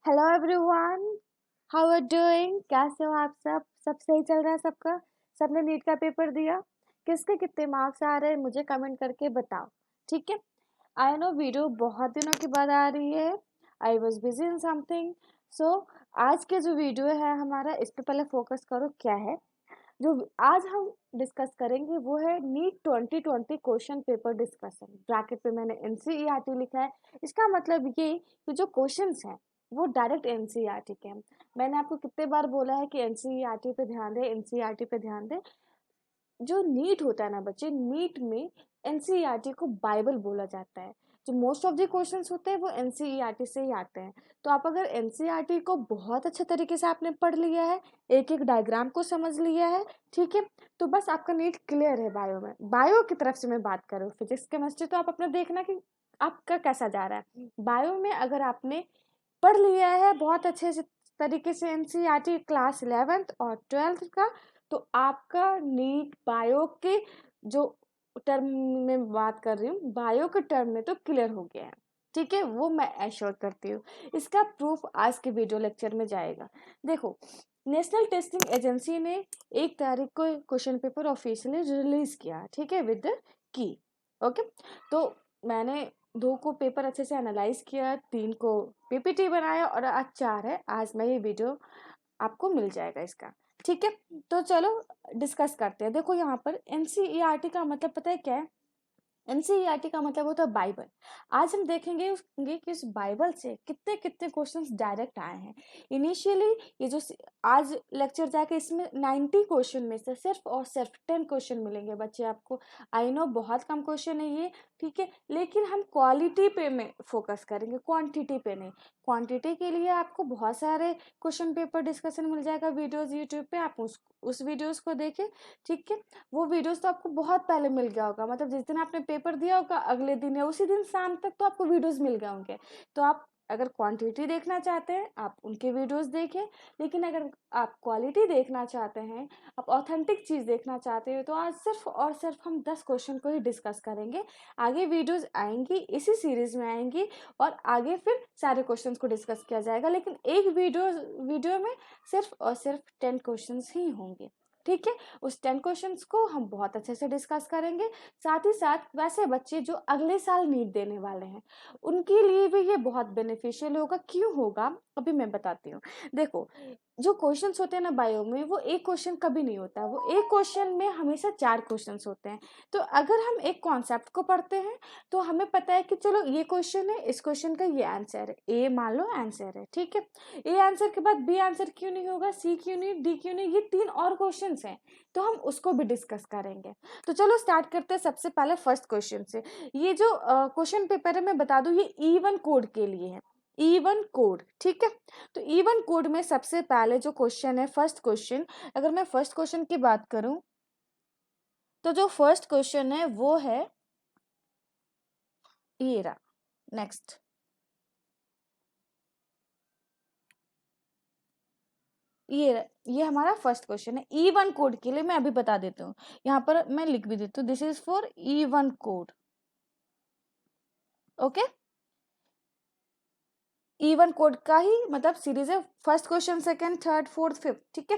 Hello everyone, how are doing? कैसे हो आप सब सही चल रहा है सबका? सबने नीट का पेपर दिया? किसके कितने मार्क्स आ रहे हैं मुझे कमेंट करके बताओ। ठीक है। आई नो वीडियो बहुत दिनों के बाद आ रही है। I was busy in something. So आज के जो वीडियो है हमारा, इस पे पहले फोकस करो क्या है। जो आज हम डिस्कस करेंगे वो है NEET 2020 question paper discussion. Bracket पे मैंने एनसीईआरटी लिखा है। इसका मतलब ये कि जो क्वेश्चंस हैं वो डायरेक्ट एनसीईआरटी के हैं। मैंने आपको कितने बार बोला है कि एनसीईआरटी पे ध्यान दें, एनसीईआरटी पे ध्यान दें। जो नीट होता है ना बच्चे, नीट में एनसीईआरटी को बाइबल बोला जाता है। जो मोस्ट ऑफ द क्वेश्चंस होते हैं वो एनसीईआरटी से ही आते हैं। तो आप अगर एनसीईआरटी को बहुत अच्छे तरीके से आपने पढ़ लिया है, एक एक डायग्राम को समझ लिया है, ठीक है, तो बस आपका नीट क्लियर है। बायो में, बायो की तरफ से मैं बात करूँ, फिजिक्स केमिस्ट्री तो आप अपना देखना कि आपका कैसा जा रहा है। बायो में अगर आपने पढ़ लिया है बहुत अच्छे से तरीके से एनसीईआरटी क्लास 11th और 12th का, तो आपका नीट बायो के जो टर्म में बात कर रही हूँ, बायो के टर्म में तो क्लियर हो गया है। ठीक है, वो मैं एश्योर करती हूँ। इसका प्रूफ आज के वीडियो लेक्चर में जाएगा। देखो, नेशनल टेस्टिंग एजेंसी ने 1 तारीख को क्वेश्चन पेपर ऑफिशियली रिलीज किया, ठीक है, विद की। ओके, तो मैंने 2 को पेपर अच्छे से एनालाइज किया, 3 को पीपीटी बनाया और आज 4 है। आज मैं ये वीडियो आपको मिल जाएगा इसका। ठीक है, तो चलो डिस्कस करते हैं। देखो यहाँ पर एनसीईआरटी का मतलब पता है क्या है? एनसीईआरटी का मतलब होता है बाइबल। आज हम देखेंगे कि इस बाइबल से कितने कितने क्वेश्चंस डायरेक्ट आए हैं। इनिशियली ये जो आज लेक्चर जाके इसमें 90 क्वेश्चन में से सिर्फ और सिर्फ 10 क्वेश्चन मिलेंगे बच्चे आपको। आई नो बहुत कम क्वेश्चन है ये, ठीक है, लेकिन हम क्वालिटी पे में फोकस करेंगे, क्वांटिटी पे नहीं। क्वांटिटी के लिए आपको बहुत सारे क्वेश्चन पेपर डिस्कशन मिल जाएगा वीडियोज यूट्यूब पे, आप उस वीडियोज को देखें। ठीक है, वो वीडियोस तो आपको बहुत पहले मिल गया होगा, मतलब जिस दिन आपने पेपर दिया होगा अगले दिन या उसी दिन शाम तक तो आपको वीडियोस मिल गए होंगे। तो आप अगर क्वांटिटी देखना चाहते हैं आप उनके वीडियोस देखें, लेकिन अगर आप क्वालिटी देखना चाहते हैं, आप ऑथेंटिक चीज़ देखना चाहते हो, तो आज सिर्फ और सिर्फ हम 10 क्वेश्चन को ही डिस्कस करेंगे। आगे वीडियोस आएंगी, इसी सीरीज में आएंगी और आगे फिर सारे क्वेश्चंस को डिस्कस किया जाएगा, लेकिन एक वीडियो में सिर्फ और सिर्फ 10 क्वेश्चंस ही होंगे। ठीक है, उस 10 क्वेश्चंस को हम बहुत अच्छे से डिस्कस करेंगे। साथ ही साथ वैसे बच्चे जो अगले साल नीट देने वाले हैं उनके लिए भी ये बहुत बेनिफिशियल होगा। क्यों होगा अभी मैं बताती हूँ। देखो, जो क्वेश्चंस होते हैं ना बायो में, वो एक क्वेश्चन कभी नहीं होता है, वो एक क्वेश्चन में हमेशा 4 क्वेश्चंस होते हैं। तो अगर हम एक कॉन्सेप्ट को पढ़ते हैं तो हमें पता है कि चलो ये क्वेश्चन है, इस क्वेश्चन का ये आंसर है, ए मान लो आंसर है, ठीक है, ए आंसर के बाद बी आंसर क्यों नहीं होगा, सी क्यों नहीं, डी क्यों नहीं, ये 3 और क्वेश्चंस हैं, तो हम उसको भी डिस्कस करेंगे। तो चलो स्टार्ट करते हैं सबसे पहले फर्स्ट क्वेश्चन से। ये जो क्वेश्चन पेपर है मैं बता दूं, ये E1 कोड के लिए है, E1 कोड, ठीक है। तो E1 कोड में सबसे पहले जो क्वेश्चन है, फर्स्ट क्वेश्चन, अगर मैं फर्स्ट क्वेश्चन की बात करूं तो जो फर्स्ट क्वेश्चन है वो है ये रहा। नेक्स्ट, ये हमारा फर्स्ट क्वेश्चन है E1 कोड के लिए। मैं अभी बता देती हूँ, यहाँ पर मैं लिख भी देती हूँ, this is for E1 code. Okay, E1 code का ही मतलब सीरीज है, first question, second, third, fourth, fifth, ठीक है।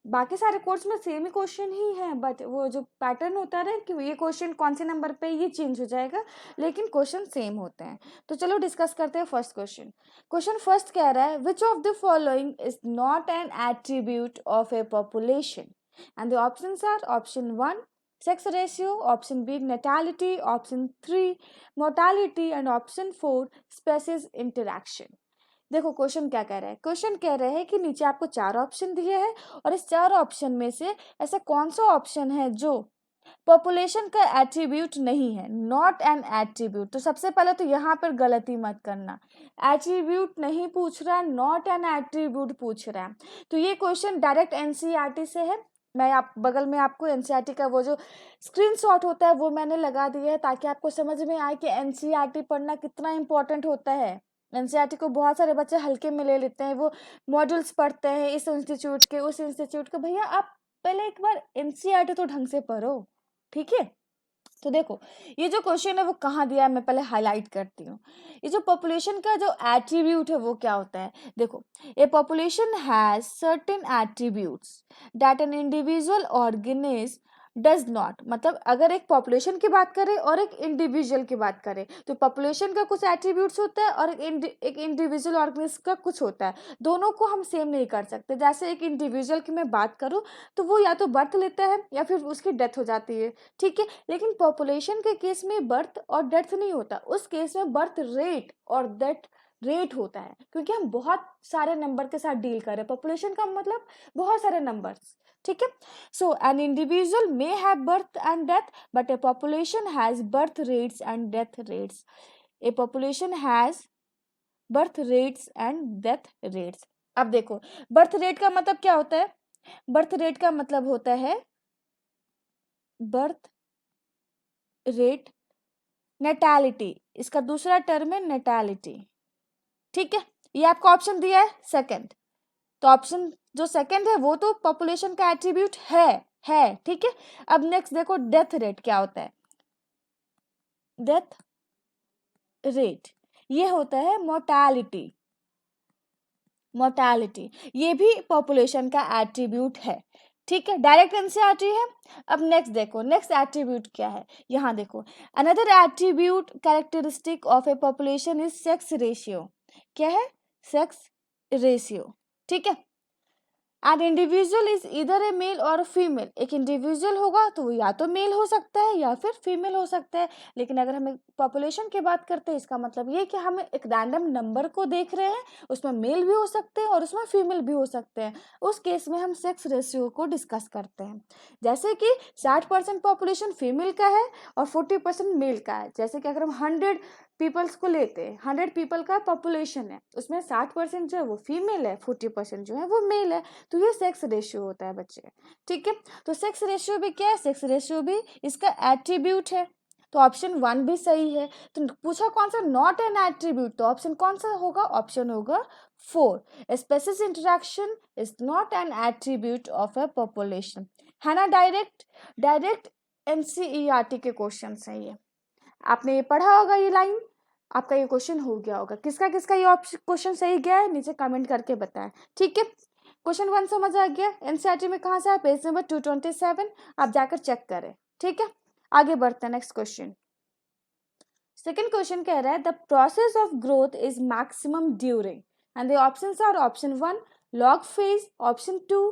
बाकी सारे कोड्स में सेम ही क्वेश्चन ही है, बट वो जो पैटर्न होता है कि ये क्वेश्चन कौन से नंबर पे ये चेंज हो जाएगा, लेकिन क्वेश्चन सेम होते हैं। तो चलो डिस्कस करते हैं फर्स्ट क्वेश्चन। क्वेश्चन फर्स्ट कह रहा है, which of the following is not an attribute of a population, and the options are option 1 sex ratio, option B natality, option 3 mortality, and option 4 species interaction। देखो question क्या कह रहा है, question कह रहे हैं कि नीचे आपको 4 ऑप्शन दिए हैं और इस 4 ऑप्शन में से ऐसा कौन सा ऑप्शन है जो पॉपुलेशन का एट्रीब्यूट नहीं है, नॉट एन एट्रीब्यूट। तो सबसे पहले तो यहाँ पर गलती मत करना, एट्रीब्यूट नहीं पूछ रहा है, नॉट एन एट्रीब्यूट पूछ रहा है। तो ये क्वेश्चन डायरेक्ट एनसीईआरटी से है। मैं आप बगल में आपको एनसीईआरटी का वो जो स्क्रीनशॉट होता है वो मैंने लगा दिया है, ताकि आपको समझ में आए कि एनसीईआरटी पढ़ना कितना इंपॉर्टेंट होता है। एनसीईआरटी को बहुत सारे बच्चे हल्के में ले लेते हैं, वो मॉड्यूल्स पढ़ते हैं इस इंस्टीट्यूट के उस इंस्टीट्यूट के। भैया आप पहले एक बार एनसीईआरटी तो ढंग से पढ़ो, ठीक है। तो देखो ये जो क्वेश्चन है वो कहाँ दिया है, मैं पहले हाईलाइट करती हूँ। ये जो पॉपुलेशन का जो एट्रीब्यूट है वो क्या होता है, देखो ए population has certain attributes that an individual organism does not. मतलब अगर एक पॉपुलेशन की बात करें और एक इंडिविजुअल की बात करें तो पॉपुलेशन का कुछ एट्रीब्यूट्स होता है और एक इंडिविजुअल ऑर्गेनिज्म का कुछ होता है, दोनों को हम सेम नहीं कर सकते। जैसे एक इंडिविजुअल की मैं बात करूँ तो वो या तो बर्थ लेता है या फिर उसकी डेथ हो जाती है, ठीक है। लेकिन पॉपुलेशन के केस में बर्थ और डेथ नहीं होता, उस केस में बर्थ रेट और डेथ रेट होता है, क्योंकि हम बहुत सारे नंबर के साथ डील कर रहे हैं। पॉपुलेशन का मतलब बहुत सारे नंबर्स, ठीक है। So an individual may have birth and death but a population has birth rates and death rates. A population has birth rates and death rates. अब देखो बर्थ रेट का मतलब क्या होता है, बर्थ रेट का मतलब होता है बर्थ रेट नेटैलिटी, इसका दूसरा टर्म है नेटैलिटी, ठीक है। ये आपको ऑप्शन दिया है सेकंड, तो ऑप्शन जो सेकंड है वो तो पॉपुलेशन का एट्रीब्यूट है, ठीक है। अब नेक्स्ट देखो डेथ रेट क्या होता है, डेथ रेट ये होता है मोर्टालिटी, मोर्टालिटी ये भी पॉपुलेशन का एट्रीब्यूट है, ठीक है। डायरेक्ट एनसीईआरटी है। अब नेक्स्ट देखो नेक्स्ट एट्रीब्यूट क्या है, यहाँ देखो another attribute characteristic of a population is sex ratio. क्या है, सेक्स रेशियो, ठीक है। एन इंडिविजुअल इज इधर ए मेल और फीमेल, एक इंडिविजुअल होगा तो वो या तो मेल हो सकता है या फिर फीमेल हो सकता है। लेकिन अगर हम पॉपुलेशन की बात करते हैं इसका मतलब ये कि हम एक रैंडम नंबर को देख रहे हैं, उसमें मेल भी हो सकते हैं और उसमें फीमेल भी हो सकते हैं। उस केस में हम सेक्स रेशियो को डिस्कस करते हैं। जैसे कि 60% पॉपुलेशन फीमेल का है और 40% मेल का है। जैसे कि अगर हम 100 पीपल्स को लेते हैं, 100 पीपल का पॉपुलेशन है, उसमें 60% जो है वो फीमेल है, 40% जो है वो मेल है, तो ये सेक्स रेशियो होता है बच्चे, ठीक है। तो सेक्स रेशियो भी क्या है, सेक्स रेशियो भी इसका एट्रीब्यूट है, तो ऑप्शन 1 भी सही है। तो पूछा कौन सा नॉट एन एट्रीब्यूट, तो ऑप्शन कौन सा होगा, ऑप्शन होगा 4 species interaction is not an attribute of a population, है ना। डायरेक्ट एनसीईआरटी के क्वेश्चन है ये, आपने ये पढ़ा होगा, ये लाइन आपका ये क्वेश्चन हो गया होगा। किसका किसका ये क्वेश्चन सही गया है नीचे कमेंट करके बताएं, ठीक है। क्वेश्चन 1 समझ आ गया, एनसीईआरटी में कहाँ से है, पेज नंबर 227, आप जाकर चेक करें, ठीक है। आगे बढ़ते हैं नेक्स्ट क्वेश्चन। सेकेंड क्वेश्चन कह रहा है the process of growth is maximum during, and the options are option 1 log phase, option 2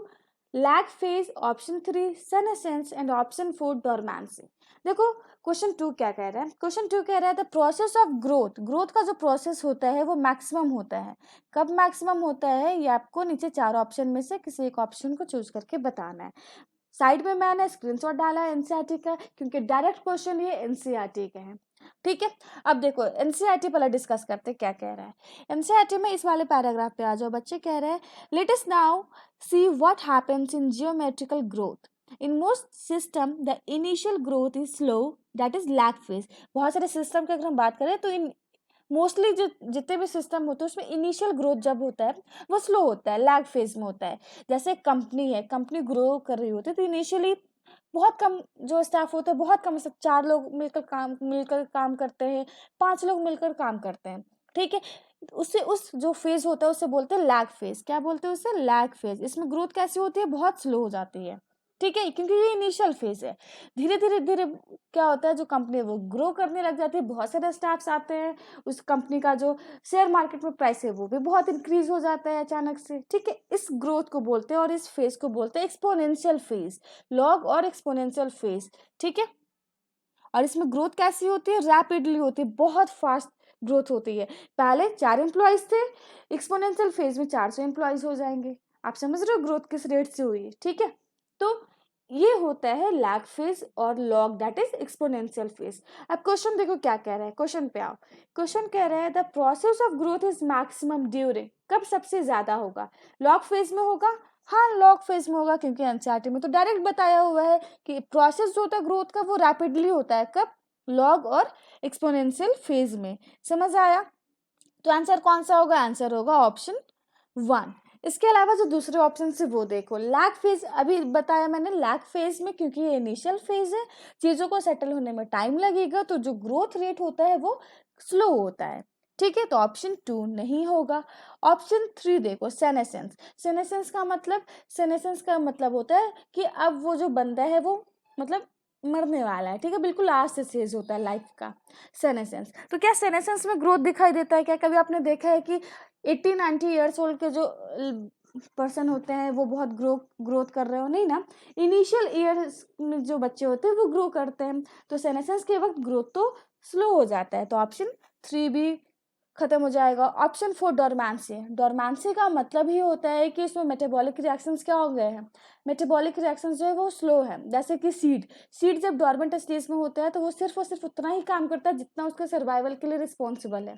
lag phase, option 3 senescence and option 4 dormancy. देखो क्वेश्चन 2 क्या कह रहा है, क्वेश्चन 2 कह रहा है the process of growth, growth का जो प्रोसेस होता है वो मैक्सिमम होता है। कब मैक्सिमम होता है, ये आपको नीचे 4 ऑप्शन में से किसी एक ऑप्शन को चूज करके बताना है। साइड में मैंने स्क्रीनशॉट डाला है एनसीईआरटी का, क्योंकि डायरेक्ट क्वेश्चन ये एनसीईआरटी के हैं, ठीक है। अब देखो एनसीईआरटी पहले डिस्कस करते क्या कह रहा है। एनसीईआरटी में इस वाले पैराग्राफ पे आ जाओ बच्चे, कह रहे हैं let us now see what happens in geometrical growth. In most system the initial growth is slow, that is lag phase. बहुत सारे सिस्टम की अगर हम बात करें तो इन मोस्टली जो जितने भी सिस्टम होते हैं उसमें इनिशियल ग्रोथ जब होता है वो स्लो होता है, लैग फेज में होता है। जैसे कंपनी है, कंपनी ग्रो कर रही होती है तो इनिशियली बहुत कम जो स्टाफ होता है, बहुत कम, सब 4 लोग मिलकर काम करते हैं, 5 लोग मिलकर काम करते हैं, ठीक है। उससे उस जो फेज होता है उसे बोलते हैं लैग फेज। क्या बोलते हैं उसे, लैग फेज। इसमें ग्रोथ कैसी होती है, बहुत स्लो हो जाती है, ठीक है, क्योंकि ये इनिशियल फेज है। धीरे धीरे धीरे क्या होता है, जो कंपनी है वो ग्रो करने लग जाती है, बहुत सारे स्टाफ्स आते हैं, उस कंपनी का जो शेयर मार्केट में प्राइस है वो भी बहुत इंक्रीज हो जाता है अचानक से, ठीक है। इस ग्रोथ को बोलते हैं और इस फेज को बोलते हैं एक्सपोनेंशियल फेज, लॉग और एक्सपोनेंशियल फेज, ठीक है। और इसमें ग्रोथ कैसी होती है, रैपिडली होती है, बहुत फास्ट ग्रोथ होती है। पहले 4 एम्प्लॉयज थे, एक्सपोनेंशियल फेज में 400 एम्प्लॉयज हो जाएंगे। आप समझ रहे हो ग्रोथ किस रेट से हुई है, ठीक है। तो ये होता है लैग फेज और log, that is exponential phase. अब क्वेश्चन देखो क्या कह रहा है, क्वेश्चन पे आओ। क्वेश्चन कह रहा है the process of growth is maximum during, कब सबसे ज्यादा होगा, लॉग फेज में होगा। हाँ लॉग फेज में होगा, क्योंकि एनसीईआरटी में तो डायरेक्ट बताया हुआ है कि प्रोसेस जो होता है ग्रोथ का वो रैपिडली होता है, कब, लॉग और एक्सपोनेंशियल फेज में। समझ आया, तो आंसर कौन सा होगा, आंसर होगा ऑप्शन 1। इसके अलावा जो दूसरे ऑप्शन से वो देखो, लैग फेज अभी बताया मैंने, लैग फेज में क्योंकि ये इनिशियल फेज है, चीज़ों को सेटल होने में टाइम लगेगा, तो जो ग्रोथ रेट होता है वो स्लो होता है। ठीक है, तो ऑप्शन 2 नहीं होगा। ऑप्शन 3 देखो, सेनेसेंस। सेनेसेंस का मतलब होता है कि अब वो जो बंदा है वो मतलब मरने वाला है। ठीक है, बिल्कुल लास्ट स्टेज होता है लाइफ का सेनेसेंस। तो क्या सेनेसेंस में ग्रोथ दिखाई देता है क्या? कभी आपने देखा है कि 80-90 ईयर्स ओल्ड के जो पर्सन होते हैं वो बहुत ग्रोथ कर रहे हो? नहीं ना, इनिशियल ईयर्स में जो बच्चे होते हैं वो ग्रो करते हैं, तो सेनेसेंस के वक्त ग्रोथ तो स्लो हो जाता है। तो ऑप्शन 3 भी खत्म हो जाएगा। Option 4 dormancy. डोरमेंसी का मतलब ही होता है कि इसमें मेटाबॉलिक रिएक्शंस क्या हो गए हैं, मेटाबॉलिक रिएक्शंस जो है वो स्लो है। जैसे कि सीड जब डोरमेंट स्टेज में होता है तो वो सिर्फ और सिर्फ उतना ही काम करता है जितना उसके सर्वाइवल के लिए रिस्पॉन्सिबल है।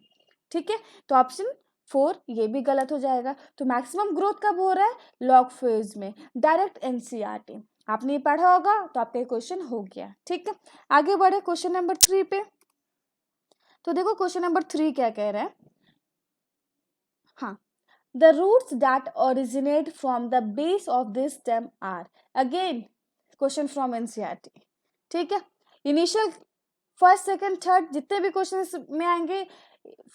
ठीक है, तो ऑप्शन 4 ये भी गलत हो जाएगा। तो मैक्सिमम ग्रोथ कब हो रहा है? लॉग फेज में, डायरेक्ट एनसीईआरटी। आपने पढ़ा होगा तो आपका क्वेश्चन हो गया। ठीक है, आगे बढ़े क्वेश्चन नंबर 3 पे। तो देखो क्वेश्चन नंबर 3 क्या कह रहा है। हाँ, the roots that originate from the base of this stem are, again question from NCERT. ठीक है, इनिशियल फर्स्ट सेकंड थर्ड जितने भी क्वेश्चन में आएंगे,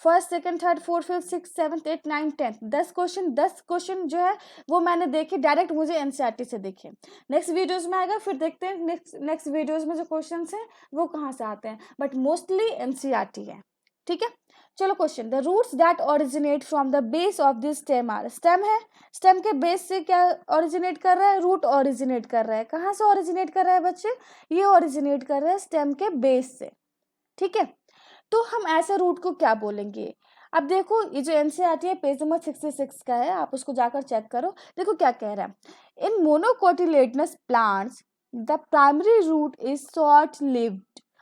first second third fourth fifth six seventh eight nine tenth, 10 question जो है वो मैंने देखे डायरेक्ट, मुझे एनसीईआरटी से देखे। नेक्स्ट वीडियोस में आएगा, फिर देखते हैं नेक्स्ट वीडियोस में जो क्वेश्चन हैं वो कहाँ से आते हैं, बट मोस्टली एनसीईआरटी है। ठीक है, चलो question, the roots that originate from the base of this stem are. Stem है, स्टेम के बेस से क्या ओरिजिनेट कर रहा है? रूट ओरिजिनेट कर रहा है। कहाँ से ओरिजिनेट कर रहा है बच्चे? ये ओरिजिनेट कर रहा है स्टेम के बेस से। ठीक है, तो हम ऐसे रूट को क्या बोलेंगे? अब देखो ये जो एनसीईआरटी है पेज नंबर 66 का है, आप उसको जाकर चेक करो। देखो क्या कह रहा है, in monocotyledonous plants the primary root is short lived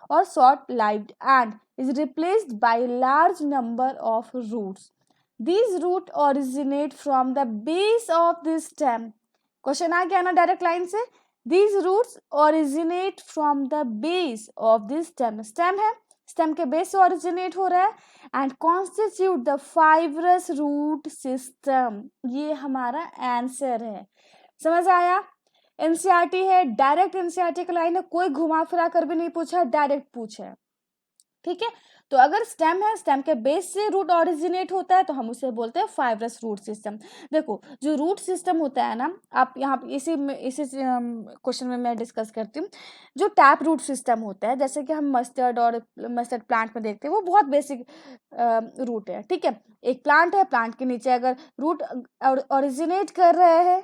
or short-lived and is replaced by large number of roots. These roots originate from the base of the stem. Question आ गया ना डायरेक्ट लाइन से, These roots originate from the base of the stem. Stem है, stem के base से originate हो रहा है and constitute the fibrous root system. ये हमारा आंसर है। समझ आया? एनसीईआरटी है, डायरेक्ट एनसीईआरटी का लाइन है, कोई घुमा फिरा कर भी नहीं पूछा, डायरेक्ट पूछा है। ठीक है, तो अगर स्टेम है, स्टेम के बेस से रूट ओरिजिनेट होता है तो हम उसे बोलते हैं फाइब्रस रूट सिस्टम। देखो जो रूट सिस्टम होता है ना, आप यहाँ इसी क्वेश्चन में मैं डिस्कस करती हूँ। जो टैप रूट सिस्टम होता है, जैसे कि हम मस्टर्ड प्लांट में देखते हैं, वो बहुत बेसिक रूट है। ठीक है, एक प्लांट है, प्लांट के नीचे अगर रूट ओरिजिनेट कर रहे हैं,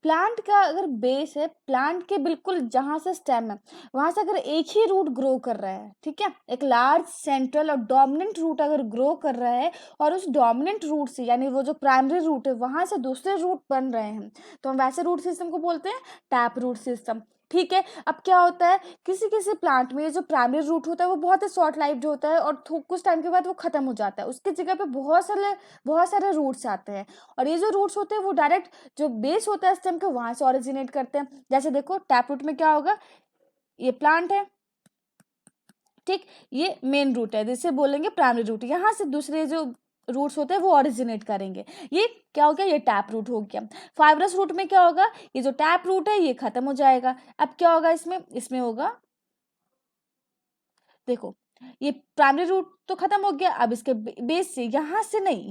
प्लांट का अगर बेस है, प्लांट के बिल्कुल जहां से स्टेम है वहां से अगर एक ही रूट ग्रो कर रहा है, ठीक है, एक लार्ज सेंट्रल और डोमिनेंट रूट अगर ग्रो कर रहा है और उस डोमिनेंट रूट से यानी वो जो प्राइमरी रूट है वहां से दूसरे रूट बन रहे हैं, तो हम वैसे रूट सिस्टम को बोलते हैं टैप रूट सिस्टम। ठीक है, अब क्या होता है, किसी किसी प्लांट में जो प्राइमरी रूट होता है वो बहुत ही शॉर्ट लाइव्ड होता है और कुछ टाइम के बाद वो खत्म हो जाता है, उसकी जगह पे बहुत सारे रूट्स आते हैं, और ये जो रूट्स होते हैं वो डायरेक्ट जो बेस होता है स्टेम के वहां से ओरिजिनेट करते हैं। जैसे देखो टैप रूट में क्या होगा, ये प्लांट है, ठीक, ये मेन रूट है जिसे बोलेंगे प्राइमरी रूट, यहाँ से दूसरे जो रूट्स होते हैं वो ओरिजिनेट करेंगे। ये क्या हो गया, ये टैप रूट हो गया। फाइब्रस रूट में क्या होगा, ये जो टैप रूट है ये खत्म हो जाएगा। अब क्या होगा इसमें होगा, देखो ये प्राइमरी रूट तो खत्म हो गया, अब इसके बेस से यहाँ से नहीं,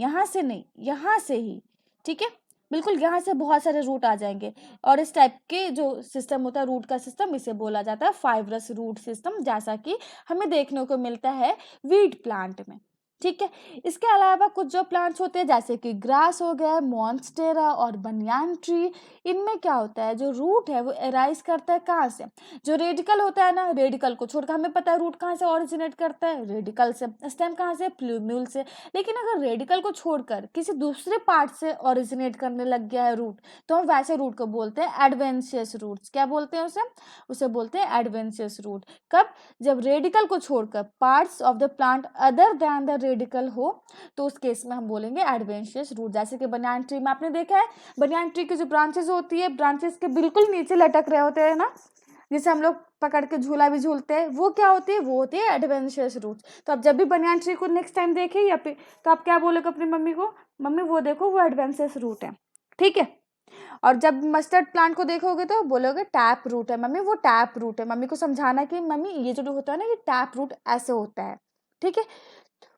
यहाँ से ही, ठीक है, बिल्कुल यहाँ से बहुत सारे रूट आ जाएंगे, और इस टाइप के जो सिस्टम होता है रूट का सिस्टम, इसे बोला जाता है फाइब्रस रूट सिस्टम, जैसा कि हमें देखने को मिलता है वीट प्लांट में। ठीक है, इसके अलावा कुछ जो प्लांट्स होते हैं जैसे कि ग्रास हो गया, मॉन्स्टेरा और बनियान ट्री, इनमें क्या होता है, जो रूट है वो एराइज करता है कहाँ से, जो रेडिकल होता है ना, रेडिकल को छोड़कर हमें पता है रूट कहाँ से ओरिजिनेट करता है, रेडिकल से। स्टेम कहाँ से, प्लूम्यूल से। लेकिन अगर रेडिकल को छोड़कर किसी दूसरे पार्ट से ओरिजिनेट करने लग गया है रूट, तो हम वैसे रूट को बोलते हैं एडवेंशियस रूट्स। क्या बोलते हैं उसे बोलते हैं एडवेंशियस रूट। कब, जब रेडिकल को छोड़कर parts of the plant other than the radical हो, तो उस केस में हम बोलेंगे एडवेंशियस रूट। जैसे कि बनियान ट्री में आपने देखा है, बनियान ट्री की जो ब्रांचेस होती है, ब्रांचेस के बिल्कुल नीचे लटक रहे होते हैं ना, जिसे हम लोग पकड़ के झूला भी झूलते हैं, वो क्या होती है, वो होती है एडवेंचरस रूट्स। तो आप जब भी बनियान ट्री को नेक्स्ट टाइम देखें या फिर तो आप क्या बोलोगे अपनी मम्मी को, मम्मी वो देखो वो एडवेंचरस रूट है, ठीक है। और जब मस्टर्ड प्लांट को देखोगे तो बोलोगे टैप रूट है मम्मी, वो टैप रूट है। मम्मी को समझाना कि मम्मी ये जो होता है ना ये टैप रूट ऐसे होता है, ठीक है।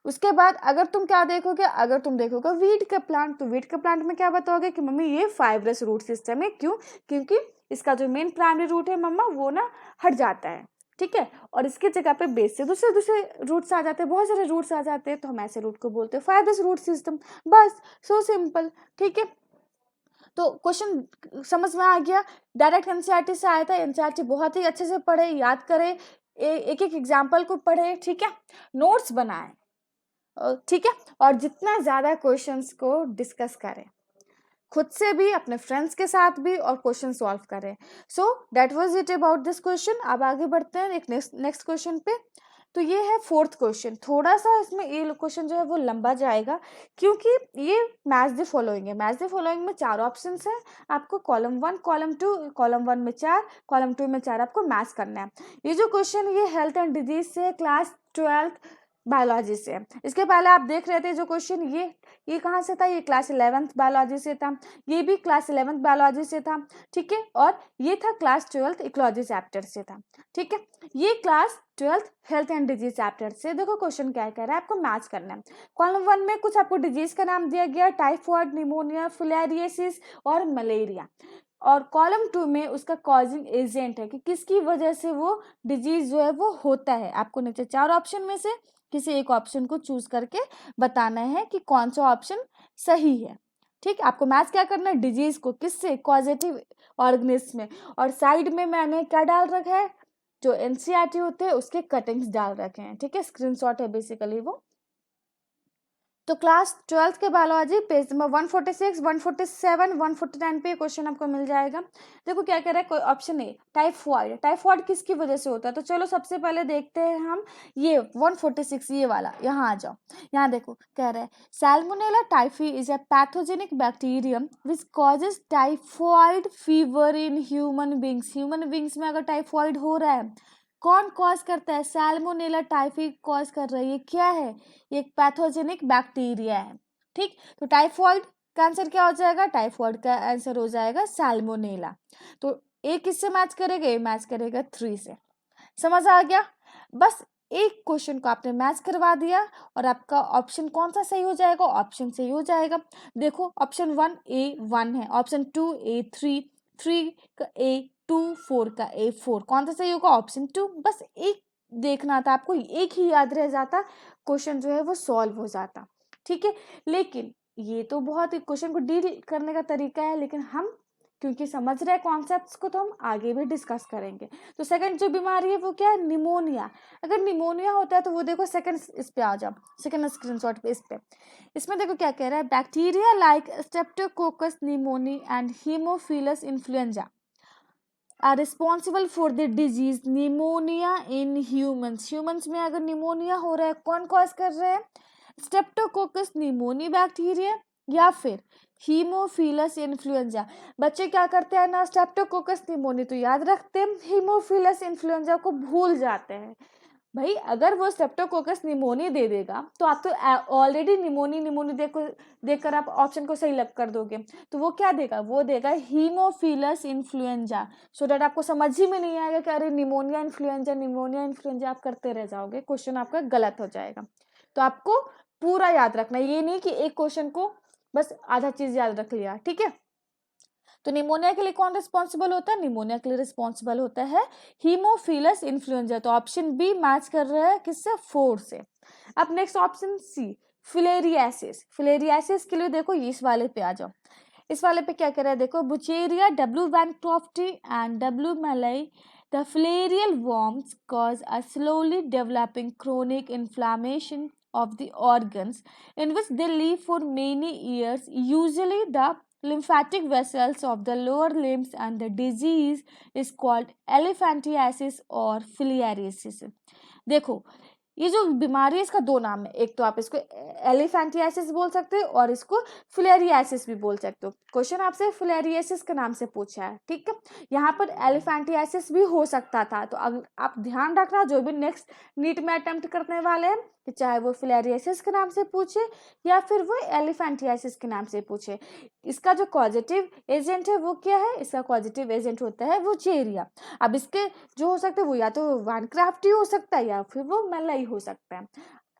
उसके बाद अगर तुम क्या देखोगे, अगर तुम देखोगे वीट का प्लांट, तो वीट का प्लांट में क्या बताओगे कि मम्मी ये फाइब्रस रूट सिस्टम है। क्यों? क्योंकि इसका जो मेन प्राइमरी रूट है मम्मा वो ना हट जाता है, ठीक है, और इसकी जगह पे बेस से दूसरे दूसरे रूट्स आ जाते हैं, बहुत सारे रूट्स आ जाते हैं, तो हम ऐसे रूट को बोलते हैं फाइब्रस रूट सिस्टम। बस, सो सिंपल, ठीक है। तो क्वेश्चन समझ में आ गया, डायरेक्ट एनसीईआरटी से आया था। एनसीईआरटी बहुत ही अच्छे से पढ़े, याद करें, एक एक एग्जाम्पल को पढ़े, ठीक है, नोट्स बनाए, ठीक है, और जितना ज्यादा क्वेश्चंस को डिस्कस करें, खुद से भी अपने फ्रेंड्स के साथ भी, और क्वेश्चन सॉल्व करें। So that was it about this question. अब आगे बढ़ते हैं एक नेक्स्ट क्वेश्चन पे। तो ये है फोर्थ क्वेश्चन। थोड़ा सा इसमें ये क्वेश्चन जो है वो लंबा जाएगा, क्योंकि ये मैच द फॉलोइंग है। मैच द फॉलोइंग में 4 ऑप्शंस है, आपको कॉलम 1, कॉलम 2, कॉलम 1 में 4, कॉलम 2 में 4 आपको मैच करना है। ये जो क्वेश्चन ये हेल्थ एंड डिजीज से, क्लास 12th बायोलॉजी से। इसके पहले आप देख रहे थे जो क्वेश्चन ये कहाँ से था, ये क्लास 11th बायोलॉजी से था, ये भी क्लास 11th बायोलॉजी से था, ठीक है, और ये था क्लास 12th इकोलॉजी चैप्टर से था, ठीक है। ये class 12th health and disease chapter से। देखो क्वेश्चन क्या कह रहा है, आपको मैच करना है। कॉलम 1 में कुछ आपको डिजीज का नाम दिया गया, टाइफॉइड, निमोनिया, फिलेरियोसिस और मलेरिया, और कॉलम 2 में उसका कॉजिंग एजेंट है कि किसकी वजह से वो डिजीज जो है वो होता है। आपको नीचे 4 ऑप्शन में से किसी एक ऑप्शन को चूज करके बताना है कि कौन सा ऑप्शन सही है, ठीक। आपको मैच क्या करना है, डिजीज को किससे, कॉजेटिव ऑर्गेनिज्म में, और साइड में मैंने क्या डाल रखा है, जो एनसीईआरटी होते हैं उसके कटिंग्स डाल रखे हैं, ठीक है, स्क्रीनशॉट है बेसिकली वो। तो क्लास 12th के बायोलॉजी पेज नंबर 146, 147, 149 पे क्वेश्चन आपको मिल जाएगा। देखो क्या कह रहा है, कोई ऑप्शन ए टाइफॉइड। टाइफॉइड किसकी वजह से होता है, तो चलो सबसे पहले देखते हैं हम ये 146 ये वाला, यहाँ आ जाओ। यहाँ देखो कह रहा है Salmonella typhi is a pathogenic bacterium which causes typhoid fever in human beings. Human beings में अगर टाइफॉइड हो रहा है, कौन कॉज करता है, सैल्मोनेला टाइफी कॉज कर रहा है। ये क्या है, ये एक पैथोजेनिक बैक्टीरिया है, ठीक। तो टाइफॉइड का आंसर क्या हो जाएगा, टाइफॉइड का आंसर हो जाएगा सैल्मोनेला। तो ए किससे मैच करेगा, ए मैच करेगा 3 से। समझ आ गया, बस एक क्वेश्चन को आपने मैच करवा दिया और आपका ऑप्शन कौन सा सही हो जाएगा, ऑप्शन सही हो जाएगा। देखो ऑप्शन 1 A1 है, ऑप्शन 2 A3, 3 का A2, 4 का A4, कौन सा सही होगा, ऑप्शन 2। बस एक देखना था आपको, एक ही याद रह जाता, क्वेश्चन जो है वो सॉल्व हो जाता, ठीक है। लेकिन ये तो बहुत क्वेश्चन को डील करने का तरीका है, लेकिन हम क्योंकि समझ रहे हैं कॉन्सेप्ट्स को, तो हम आगे भी डिस्कस करेंगे। तो सेकंड जो बीमारी है वो क्या है, निमोनिया। अगर निमोनिया होता है तो वो देखो सेकंड इस पे आ जाओ, सेकंड स्क्रीनशॉट पे, इस पे, इसमें देखो क्या कह रहा है, bacteria like Streptococcus pneumoniae and Haemophilus influenzae are responsible for the disease pneumonia in humans. Humans में अगर निमोनिया हो रहा है, कौन कॉज कर रहा है, स्ट्रेप्टोकोकस निमोनी बैक्टीरिया या फिर हीमोफिलस इन्फ्लुएंजा। बच्चे क्या करते हैं ना, स्ट्रेप्टोकोकस निमोनी तो याद रखते हैं, हीमोफिलस इन्फ्लुएंजा को भूल जाते हैं। भाई अगर वो स्ट्रेप्टोकोकस निमोनी दे देगा तो आप तो ऑलरेडी निमोनी देखकर आप ऑप्शन को सही लग कर दोगे, तो वो क्या देगा, वो देगा हीमोफिलस इन्फ्लुएंजा। सो दैट आपको समझ ही में नहीं आएगा कि अरे निमोनिया इन्फ्लुएंजा आप करते रह जाओगे, क्वेश्चन आपका गलत हो जाएगा। तो आपको पूरा याद रखना, ये नहीं कि एक क्वेश्चन को बस आधा चीज याद रख लिया, ठीक है। तो निमोनिया के लिए कौन रिस्पॉन्सिबल होता है, निमोनिया के लिए रिस्पॉन्सिबल होता है हीमोफिलस इन्फ्लुएंजा। तो ऑप्शन बी मैच कर रहा है किससे, 4 से। अब next option C filariasis. Filariasis के लिए देखो इस वाले पे आ जाओ, इस वाले पे क्या कर रहा है, देखो बुचेरिया डब्ल्यू वैनक्रॉफ्टी एंड डब्ल्यू मलाई the filarial worms cause a slowly developing chronic inflammation of the organs in which they live for many years, usually the lymphatic vessels of the lower limbs, and the disease is called elephantiasis or filariasis. देखो ये जो बीमारी है इसका दो नाम है, एक तो आप इसको एलिफेंटियासिस बोल सकते हो और इसको फिलेरियासिस भी बोल सकते हो। क्वेश्चन आपसे फिलेरियासिस के नाम से पूछा है, ठीक है। यहाँ पर एलिफेंटियासिस भी हो सकता था, तो अब आप ध्यान रखना जो भी नेक्स्ट नीट में अटेम्प्ट करने वाले हैं कि चाहे वो फिलेरियासिस के नाम से पूछे या फिर वो एलिफेंटियासिस के नाम से पूछे, इसका जो पॉजिटिव एजेंट है वो क्या है, इसका पॉजिटिव एजेंट होता है वो चेरिया। अब इसके जो हो सकते हैं वो या तो वानक्राफ्ट ही हो सकता है या फिर वो मलाई हो सकता है,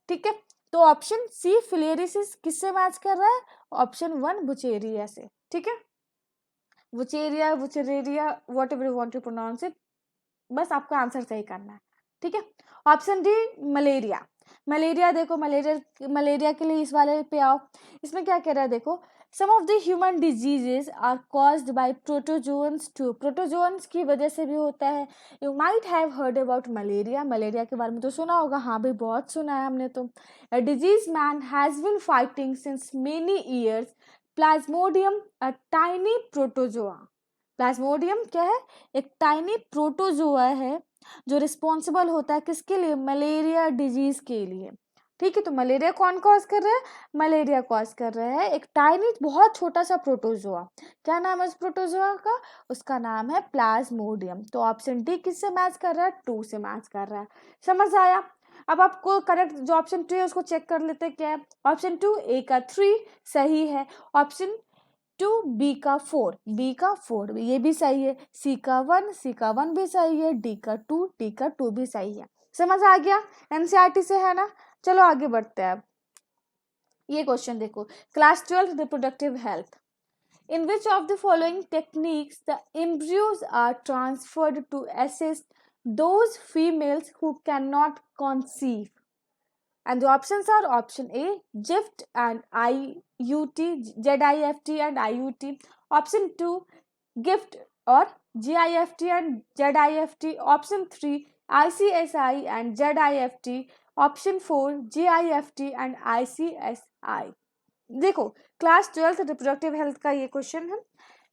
ठीक है। तो ऑप्शन सी फिलेरिसिस किससे मैच कर रहा है, ऑप्शन 1 बुचेरिया से, ठीक है। Wuchereria, Wuchereria, whatever you want to pronounce it, बस आपका आंसर सही करना है, ठीक है। Option D malaria. मलेरिया देखो, मलेरिया के लिए इस वाले पे आओ, इसमें क्या कह रहा है देखो, some of the human diseases are caused by protozoans too, protozoans की वजह से भी होता है। You might have heard about malaria, malaria के बारे में तो सुना होगा, हाँ भाई बहुत सुना है हमने तो। A disease man has been fighting since many years, Plasmodium a tiny protozoa. Plasmodium क्या है, एक टाइनी प्रोटोजोआ है जो रिस्पॉन्सिबल होता है किसके लिए, मलेरिया डिजीज के लिए, ठीक है। तो मलेरिया कौन कॉज कर रहा है, मलेरिया कॉज कर रहा है एक टाइनी बहुत छोटा सा प्रोटोजोआ। क्या नाम है उस प्रोटोजोआ का, उसका नाम है प्लाज्मोडियम। तो ऑप्शन डी किससे मैच कर रहा है, 2 से मैच कर रहा है। समझ आया। अब आपको करेक्ट जो ऑप्शन 2 है उसको चेक कर लेते हैं क्या है। ऑप्शन 2 ए का 3 सही है, ऑप्शन 2 बी का 4, बी का 4 ये भी सही है, सी का 1, सी का 1 भी सही है, डी का 2, डी का 2 भी सही है। समझ आ गया, एनसीईआरटी से है ना। चलो आगे बढ़ते हैं अब। ये क्वेश्चन देखो, class 12 reproductive health, in which of the following techniques the embryos are transferred to assist those females who cannot conceive? And the options are option A, GIFT and IUT, ZIFT and IUT. Option 2, GIFT or GIFT and ZIFT. Option 3, ICSI and ZIFT. Option 4, GIFT and ICSI. देखो, class 12 reproductive health का ये question है।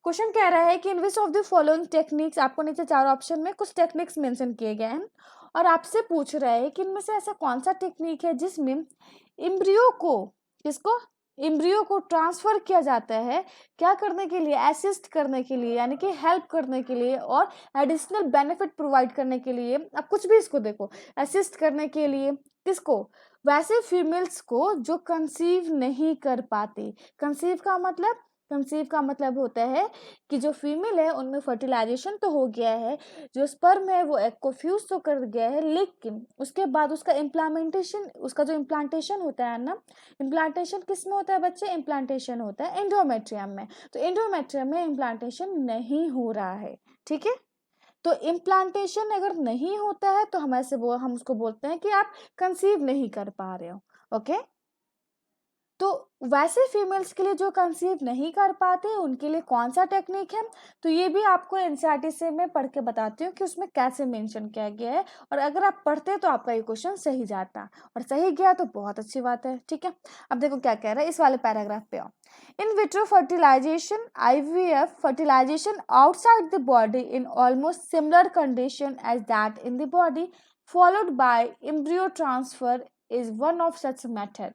Question कह रहा है कि in which of the following techniques, आपको नीचे 4 ऑप्शन में कुछ टेक्निक्स मेंशन किए गए हैं और आपसे पूछ रहा है कि इनमें से ऐसा कौन सा टेक्निक है जिसमें एम्ब्रियो को, किसको, एम्ब्रियो को ट्रांसफर किया जाता है, क्या करने के लिए, असिस्ट करने के लिए, यानी कि हेल्प करने के लिए और एडिशनल बेनिफिट प्रोवाइड करने के लिए। अब कुछ भी इसको देखो, असिस्ट करने के लिए किसको, वैसे फीमेल्स को जो कंसीव नहीं कर पाते। कंसीव का मतलब, कंसीव का मतलब होता है कि जो फीमेल है उनमें फर्टिलाइजेशन तो हो गया है, जो स्पर्म है वो एग को फ्यूज तो कर गया है, लेकिन उसके बाद उसका इम्प्लांटेशन, उसका जो इम्प्लांटेशन होता है ना, इम्प्लांटेशन किस में होता है बच्चे, इम्प्लांटेशन होता है एंडोमेट्रियम में। तो एंडोमेट्रियम में इम्प्लांटेशन नहीं हो रहा है, ठीक है। तो इम्प्लांटेशन अगर नहीं होता है तो हम उसको बोलते हैं कि आप कंसीव नहीं कर पा रहे हो, ओके। तो वैसे फीमेल्स के लिए जो कंसीव नहीं कर पाते उनके लिए कौन सा टेक्निक है, तो ये भी आपको एनसीईआरटी से मैं पढ़ के बताती हूँ कि उसमें कैसे मेंशन किया गया है, और अगर आप पढ़ते तो आपका ये क्वेश्चन सही जाता, और सही गया तो बहुत अच्छी बात है, ठीक है। अब देखो क्या कह रहा है, इस वाले पैराग्राफ पे आओ। In vitro fertilisation, IVF fertilisation outside the body in almost similar condition as that in the body, followed by embryo transfer is one of such method.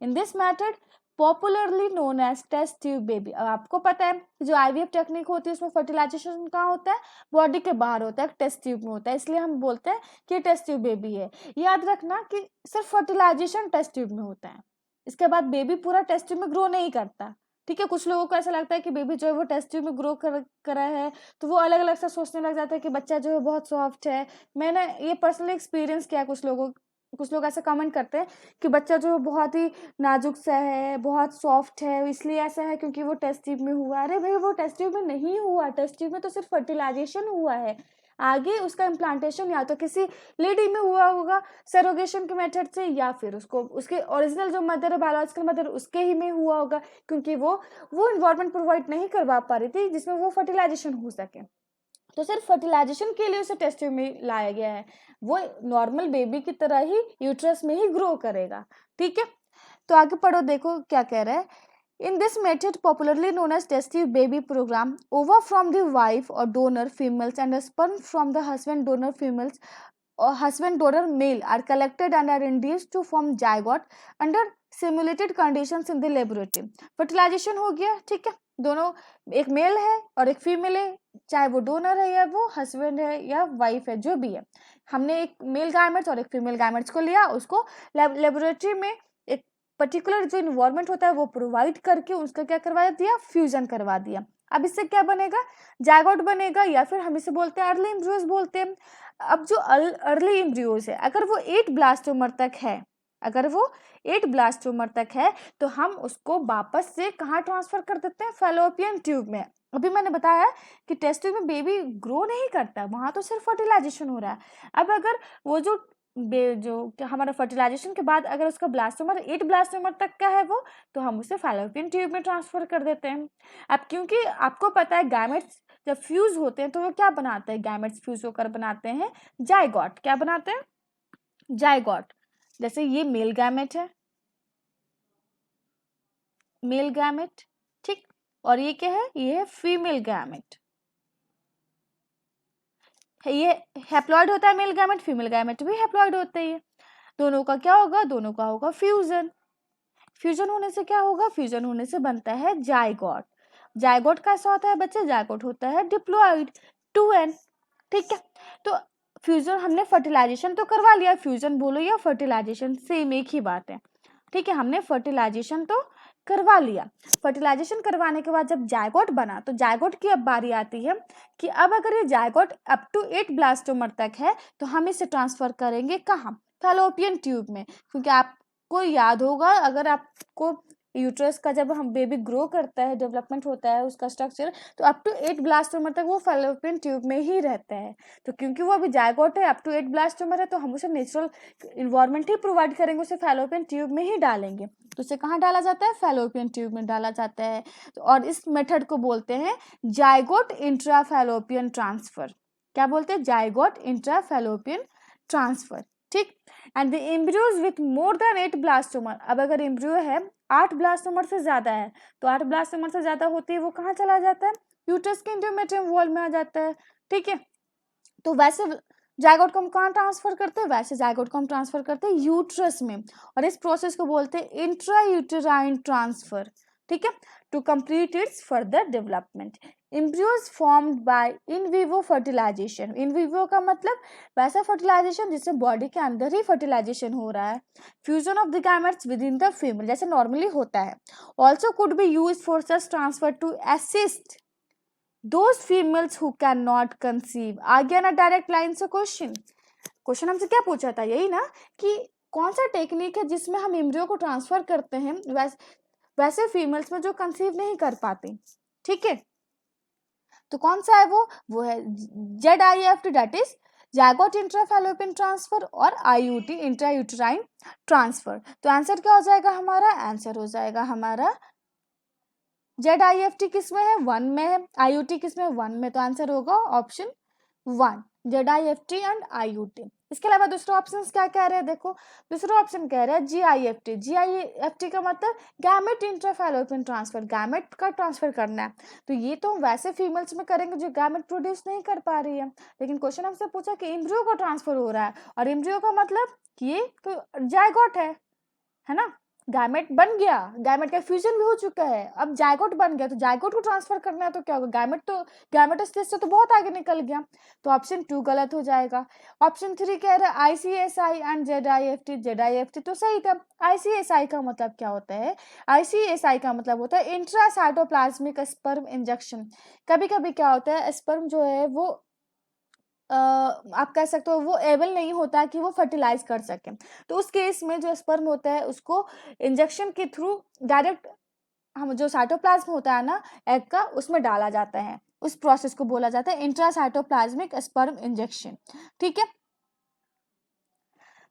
In this method popularly known as test tube baby. अब आपको पता है कि जो IVF technique होती है उसमें fertilisation कहाँ होता है, बॉडी के बाहर होता है, टेस्ट ट्यूब में होता है, इसलिए हम बोलते हैं कि टेस्ट ट्यूब बेबी है। याद रखना कि सिर्फ फर्टिलाइजेशन टेस्ट ट्यूब में होता है, इसके बाद बेबी पूरा टेस्ट ट्यूब में ग्रो नहीं करता, ठीक है। कुछ लोगों को ऐसा लगता है कि बेबी जो है वो टेस्ट ट्यूब में ग्रो करा है, तो वो अलग अलग सा सोचने लग जाता है कि बच्चा जो है बहुत सॉफ्ट है। मैंने ये पर्सनली एक्सपीरियंस किया, कुछ लोग ऐसा कमेंट करते हैं कि बच्चा जो बहुत ही नाजुक सा है, बहुत सॉफ्ट है, इसलिए ऐसा है क्योंकि वो टेस्ट ट्यूब में हुआ। अरे भाई वो टेस्ट ट्यूब में नहीं हुआ, टेस्ट ट्यूब में तो सिर्फ फर्टिलाइजेशन हुआ है, आगे उसका इम्प्लांटेशन या तो किसी लेडी में हुआ होगा सरोगेशन के मेथड से, या फिर उसको उसके ओरिजिनल जो मदर है, बायोलॉजिकल मदर, उसके ही में हुआ होगा, क्योंकि वो इन्वायरमेंट प्रोवाइड नहीं करवा पा रही थी जिसमें वो फर्टिलाइजेशन हो सके। तो सिर्फ फर्टिलाइजेशन के लिए उसे टेस्ट ट्यूब में लाया गया है, वो नॉर्मल बेबी की तरह ही यूट्रस में ही ग्रो करेगा, ठीक है। तो आगे पढ़ो, देखो क्या कह रहा है। In this method popularly known as test tube baby programme, ova from the wife और donor females and sperm from the husband donor females or husband donor male are collected and are induced to form zygote under simulated conditions in the laboratory. Fertilisation हो गया, ठीक है, दोनों, एक mail है और एक फीमेल है, चाहे वो डोनर है या वो हस्बैंड है या वाइफ है, जो भी है, हमने एक मेल गायमेट्स और एक फीमेल गायमेट्स को लिया, उसको लेबोरेटरी में एक पर्टिकुलर जो इन्वायरमेंट होता है वो प्रोवाइड करके उसका क्या करवा दिया, फ्यूजन करवा दिया। अब इससे क्या बनेगा, जायगोट बनेगा, या फिर हम इसे बोलते हैं अर्ली एम्ब्रियोज बोलते हैं। अब जो अर्ली एम्ब्रियोज है, अगर वो 8 ब्लास्टोमर तक है, अगर वो 8 ब्लास्टोमर तक है, तो हम उसको वापस से कहाँ ट्रांसफर कर देते हैं, फैलोपियन ट्यूब में। अभी मैंने बताया कि टेस्ट ट्यूब में बेबी ग्रो नहीं करता है, वहां तो सिर्फ फर्टिलाइजेशन हो रहा है। अब अगर वो जो हमारा फर्टिलाइजेशन के बाद अगर उसका ब्लास्टोमर 8 ब्लास्टोमर तक का है वो, तो हम उसे फैलोपियन ट्यूब में ट्रांसफर कर देते हैं। अब क्योंकि आपको पता है गैमेट्स जब फ्यूज होते हैं तो वो क्या बनाते हैं, गैमेट्स फ्यूज होकर बनाते हैं जायगोट। क्या बनाते हैं, जायगोट। जैसे ये मेल गैमेट है, मेल गैमेट, ठीक, और ये क्या है, ये है फीमेल गैमेट। ये हैप्लॉइड होता है मेल गैमेट, फीमेल गैमेट भी हैप्लॉइड होते हैं। दोनों का क्या होगा, दोनों का होगा फ्यूजन। फ्यूजन होने से क्या होगा, फ्यूजन होने से बनता है जायगोट। जायगोट कैसा होता है बच्चे, जायगोट होता है डिप्लॉइड 2n, ठीक है। तो फ्यूजन हमने फर्टिलाइजेशन तो करवा लिया, फ्यूजन बोलो या फर्टिलाइजेशन सेम एक ही बात है, ठीक है। हमने फर्टिलाइजेशन तो करवा लिया, फर्टिलाइजेशन करवाने के बाद जब जायगोट बना, तो जायगोट की अब बारी आती है कि अब अगर ये जायगोट अप टू 8 ब्लास्टोमर तक है, तो हम इसे ट्रांसफर करेंगे कहाँ, फैलोपियन ट्यूब में। क्योंकि आपको याद होगा, अगर आपको यूट्रस का जब हम बेबी ग्रो करता है, डेवलपमेंट होता है उसका स्ट्रक्चर, तो अप टू 8 ब्लास्टोमर तक वो फैलोपियन ट्यूब में ही रहता है। तो क्योंकि वो अभी जायगोट है, अप टू 8 ब्लास्टोमर है, तो हम उसे नेचुरल इन्वायरमेंट ही प्रोवाइड करेंगे, उसे फैलोपियन ट्यूब में ही डालेंगे। तो उसे कहाँ डाला जाता है, फैलोपियन ट्यूब में डाला जाता है। और इस मेथड को बोलते हैं जायगोट इंट्राफैलोपियन ट्रांसफर। क्या बोलते हैं, जायगोट इंट्राफैलोपियन ट्रांसफर, ठीक। And the embryos with more than 8 blastomere, अब अगर एम्ब्रियो है 8 ब्लास्टोमर से ज्यादा है, तो 8 ब्लास्टोमर से ज्यादा होती है, वो कहाँ चला जाता है, यूट्रस के इंडोमेट्रियम वॉल में आ जाता है, ठीक है। तो वैसे जायगोट को हम कहाँ ट्रांसफर करते हैं, वैसे जायगोट को हम ट्रांसफर करते हैं यूट्रस में, और इस प्रोसेस को बोलते हैं इंट्रा यूटेराइन ट्रांसफर, ठीक है, to complete its further development. Embryos formed by in vivo fertilisation, in vivo का मतलब वैसा फर्टिलाइजेशन जिससे बॉडी के अंदर ही फर्टिलाइजेशन हो रहा है। Fusion of the gametes within the female, जैसे नॉर्मली होता है। Also could be use for such transfer to assist those females who cannot conceive। आ गया ना डायरेक्ट लाइन से क्वेश्चन। क्वेश्चन हमसे क्या पूछा था, यही ना कि कौन सा टेक्निक है जिसमें हम एम्ब्रियो को ट्रांसफर करते हैं वैसे फीमेल्स में जो कंसीव नहीं कर पाते, ठीक है। तो कौन सा है वो है ZIFT, that is zygote intrafallopian transfer, और IUT इंट्रा यूटेराइन ट्रांसफर। तो आंसर क्या हो जाएगा हमारा, आंसर हो जाएगा हमारा ZIFT किस में है, 1 में है, IUT किस में, 1 में, तो आंसर होगा ऑप्शन 1, ZIFT एंड IUT। इसके अलावा दूसरा ऑप्शन क्या कह रहे हैं, देखो दूसरा ऑप्शन कह रहा है GIFT। GIFT का मतलब गैमेट इंट्राफैलोपियन ट्रांसफर, गैमेट का ट्रांसफर करना है। तो ये तो वैसे फीमेल्स में करेंगे जो गैमेट प्रोड्यूस नहीं कर पा रही है, लेकिन क्वेश्चन हमसे पूछा कि एम्ब्रियो का ट्रांसफर हो रहा है, और एम्ब्रियो का मतलब ये तो जायगोट है ना, गैमेट बन गया, गैमेट का फ्यूजन भी हो चुका है, अब जायगोट बन गया, तो जायगोट को ट्रांसफर करना है तो क्या होगा, गैमेट स्टेज से तो बहुत आगे निकल गया, तो ऑप्शन 2 गलत हो जाएगा। ऑप्शन 3 कह रहा है ICSI एंड ZIFT। ZIFT तो सही था। ICSI का मतलब क्या होता है, ICSI का मतलब होता है इंट्रासाइटोप्लाज्मिक स्पर्म इंजेक्शन। कभी कभी क्या होता है, स्पर्म जो है वो आप कह सकते हो वो एबल नहीं होता कि वो फर्टिलाइज कर सके, तो उस केस में जो स्पर्म होता है उसको इंजेक्शन के थ्रू डायरेक्ट हम जो साइटोप्लाज्म होता है ना एग का, उसमें डाला जाता है, उस प्रोसेस को बोला जाता है इंट्रासाइटोप्लाज्मिक स्पर्म इंजेक्शन, ठीक है।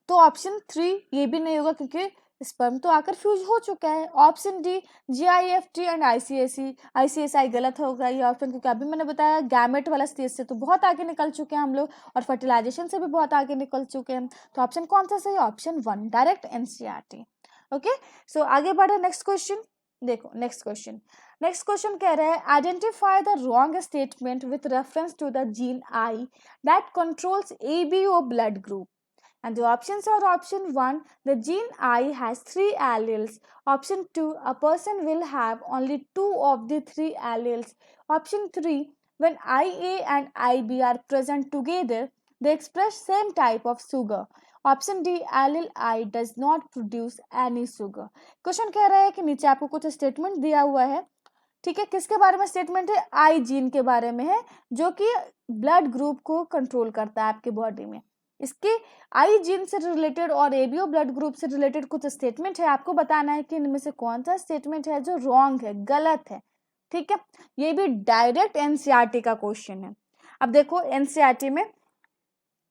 तो ऑप्शन 3 ये भी नहीं होगा क्योंकि स्पर्म तो आकर फ्यूज हो चुका है। Option D GIFT and ICSI गलत होगा ये ऑप्शन, क्योंकि अभी मैंने बताया गैमेट वाला स्टेज से तो बहुत आगे निकल चुके हैं हम लोग, और फर्टिलाइजेशन से भी बहुत आगे निकल चुके हैं। तो ऑप्शन कौन सा सही, option 1 direct NCERT। Okay, so आगे बढ़े नेक्स्ट क्वेश्चन। देखो नेक्स्ट क्वेश्चन कह रहा है identify the wrong statement with reference to the gene I that controls ABO blood group. And the options are option 1, the gene I has 3 alleles. Option 2, a person will have only 2 of the 3 alleles. Option 3, when IA and IB are present together, they express same type of sugar. Option D, allele I does not produce any sugar. Question कह रहा है कि नीचे आपको कुछ statement दिया हुआ है, ठीक है, किसके बारे में स्टेटमेंट है? आई जीन के बारे में है, जो कि ब्लड ग्रुप को कंट्रोल करता है आपके बॉडी में. इसके आई जीन से रिलेटेड और एबीओ ब्लड ग्रुप से रिलेटेड कुछ स्टेटमेंट है, आपको बताना है कि इनमें से कौन सा स्टेटमेंट है जो रॉन्ग है, गलत है. ठीक है, ये भी डायरेक्ट एनसीईआरटी का क्वेश्चन है. अब देखो एनसीईआरटी में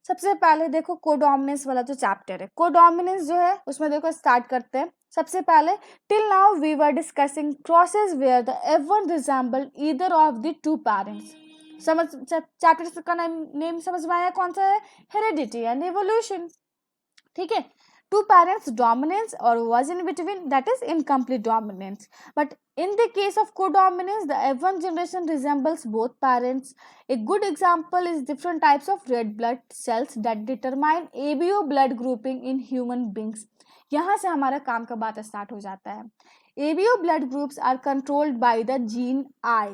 सबसे पहले देखो कोडोमिनेंस वाला जो चैप्टर है, कोडोमिनेंस जो है उसमें देखो स्टार्ट करते हैं. सबसे पहले till now we were discussing process where the F1 resemble either of the two parents. समझ, चैप्टर का नेम समझ में आया कौन सा है? Heredity and evolution. ठीक है, टू पेरेंट्स डोमिनेंस और was in between, that is incomplete dominance. But in the case of codominance, the F1 generation resembles both parents. A good example is different types of red blood cells that determine ABO blood grouping in human beings. यहाँ से हमारा काम का बात start हो जाता है. ABO blood groups are controlled by the gene I.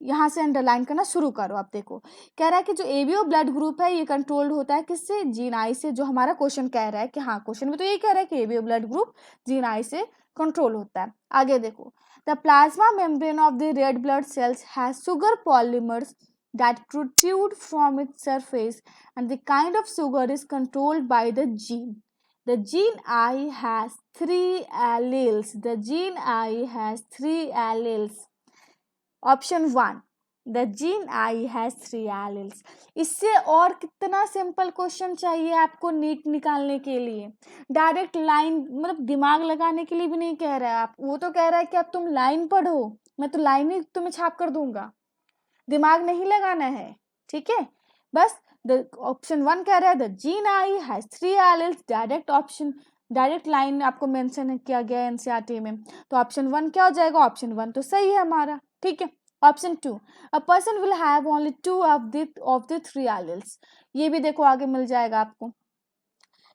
यहाँ से अंडरलाइन करना शुरू करो. आप देखो कह रहा है कि जो एबीओ ब्लड ग्रुप है ये कंट्रोल्ड होता है किससे? जीन आई से. जो हमारा क्वेश्चन कह रहा है कि हाँ, क्वेश्चन में तो ये कह रहा है कि ABO blood group gene I से कंट्रोल होता है. आगे देखो, the plasma membrane of the red blood cells has sugar polymers that protrude from its surface and the kind of sugar is controlled by the gene. The gene I has 3 alleles. The gene I has 3 alleles. Option 1, the gene I has 3 alleles. इससे और कितना simple question चाहिए आपको NEET निकालने के लिए? Direct line, मतलब दिमाग लगाने के लिए भी नहीं कह रहा है. आप वो तो कह रहा है कि अब तुम लाइन पढ़ो, मैं तो लाइन ही तुम्हें छाप कर दूंगा, दिमाग नहीं लगाना है. ठीक है, बस द ऑप्शन 1 कह रहा है the gene I has 3 alleles. Direct option, direct line आपको मेंशन किया गया है एनसीईआरटी में, तो ऑप्शन 1 क्या हो जाएगा? ऑप्शन 1 तो सही है हमारा. ठीक है, option 2, a person will have only 2 of the 3 alleles. ये भी देखो आगे मिल जाएगा आपको.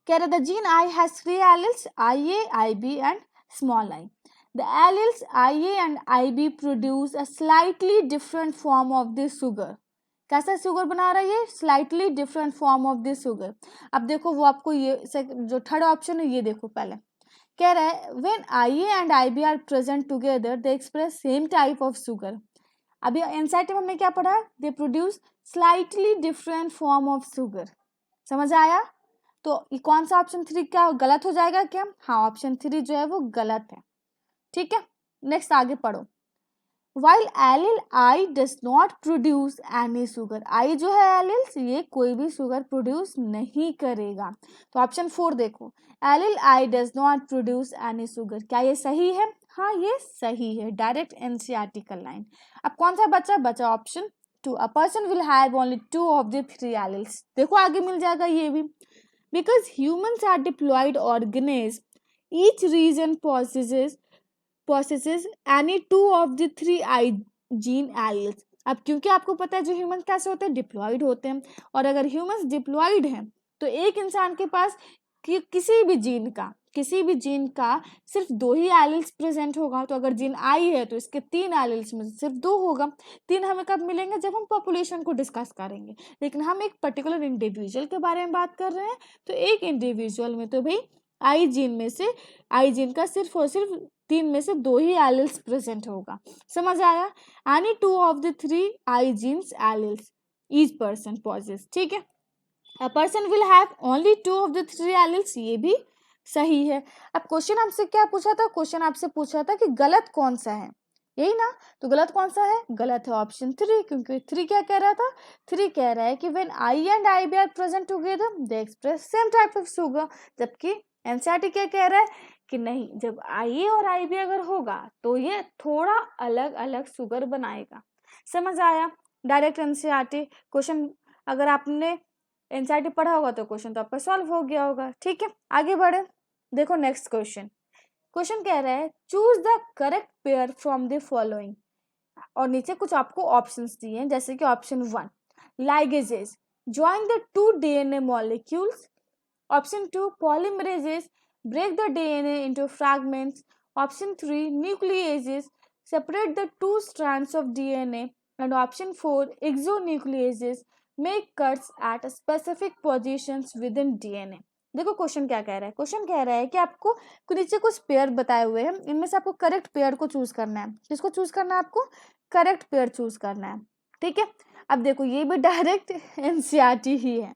कह रहा है the gene I has 3 alleles, IA, IB and small I. The alleles IA and IB produce a slightly different form of the sugar. कैसा सुगर बना रहा है ये? Slightly different form of this sugar. अब देखो वो आपको ये जो थर्ड ऑप्शन है ये देखो, पहले कह रहा है when IA and IB are present together they express same type of sugar. अभी एनसीईआरटी में हमने क्या पढ़ा? They produce slightly different form of sugar. समझ आया? तो ये कौन सा ऑप्शन 3 क्या गलत हो जाएगा क्या? हाँ, ऑप्शन 3 जो है वो गलत है. ठीक है, नेक्स्ट आगे पढ़ो. While allele I does not produce any sugar. I जो है alleles ये कोई भी सुगर प्रोड्यूस नहीं करेगा. तो ऑप्शन 4 देखो, allele I does not produce any sugar. क्या ये सही है? हाँ, ये सही है. डायरेक्ट एनसीईआरटी का लाइन. अब कौन सा बचा option 2, a person will have only 2 of the 3 alleles. देखो आगे मिल जाएगा ये भी. Because humans are diploid organisms, each region possesses any 2 of the 3 I gene alleles. अब क्योंकि आपको पता है जो ह्यूमन कैसे होते हैं? डिप्लॉइड होते हैं. और अगर ह्यूमंस डिप्लॉइड हैं तो एक इंसान के पास किसी भी जीन का सिर्फ 2 ही एलिल्स प्रेजेंट होगा. तो अगर जीन आई है तो इसके 3 एलिल्स में सिर्फ 2 होगा. 3 हमें कब मिलेंगे? जब हम पॉपुलेशन को डिस्कस करेंगे. लेकिन हम एक पर्टिकुलर इंडिविजुअल के बारे में बात कर रहे हैं, तो एक इंडिविजुअल में तो भाई आई जीन का सिर्फ और सिर्फ 3 में से 2 ही एलिल्स प्रेजेंट होगा. समझ आया? Any 2 of the 3 I genes alleles each person possess. ठीक है, a person will have only 2 of the 3 alleles. ये भी सही है. अब क्वेश्चन आपसे क्या पूछा था? क्वेश्चन आपसे पूछा था कि गलत कौन सा है, यही ना? तो गलत कौन सा है? गलत है ऑप्शन 3, क्योंकि 3 क्या कह रहा था? 3 कह रहा है कि when I and IB are present together they express same type of sugar. जबकि एनसीईआरटी क्या कह रहा है कि नहीं, जब IA और IB अगर होगा तो ये थोड़ा अलग अलग सुगर बनाएगा. समझ आया? डायरेक्ट एनसीईआरटी क्वेश्चन, अगर आपने एनसीईआरटी पढ़ा होगा तो क्वेश्चन तो आपका सॉल्व हो गया होगा. ठीक है, आगे बढ़े. देखो नेक्स्ट क्वेश्चन क्वेश्चन कह रहा है choose the correct pair from the following, और नीचे कुछ आपको ऑप्शंस दिए हैं, जैसे कि option 1 ligases join the two DNA molecules, option 2 polymerases break the DNA into fragments, option 3 nucleases separate the two strands of DNA, and option 4 exonucleases make cuts at specific positions within DNA। देखो question क्या कह रहा है, question कह रहा है कि आपको नीचे कुछ पेयर बताए हुए हैं, इनमें से आपको करेक्ट पेयर को चूज करना है। किसको चूज करना है? आपको करेक्ट पेयर चूज करना है, ठीक है। अब देखो ये भी डायरेक्ट एनसीईआरटी ही है,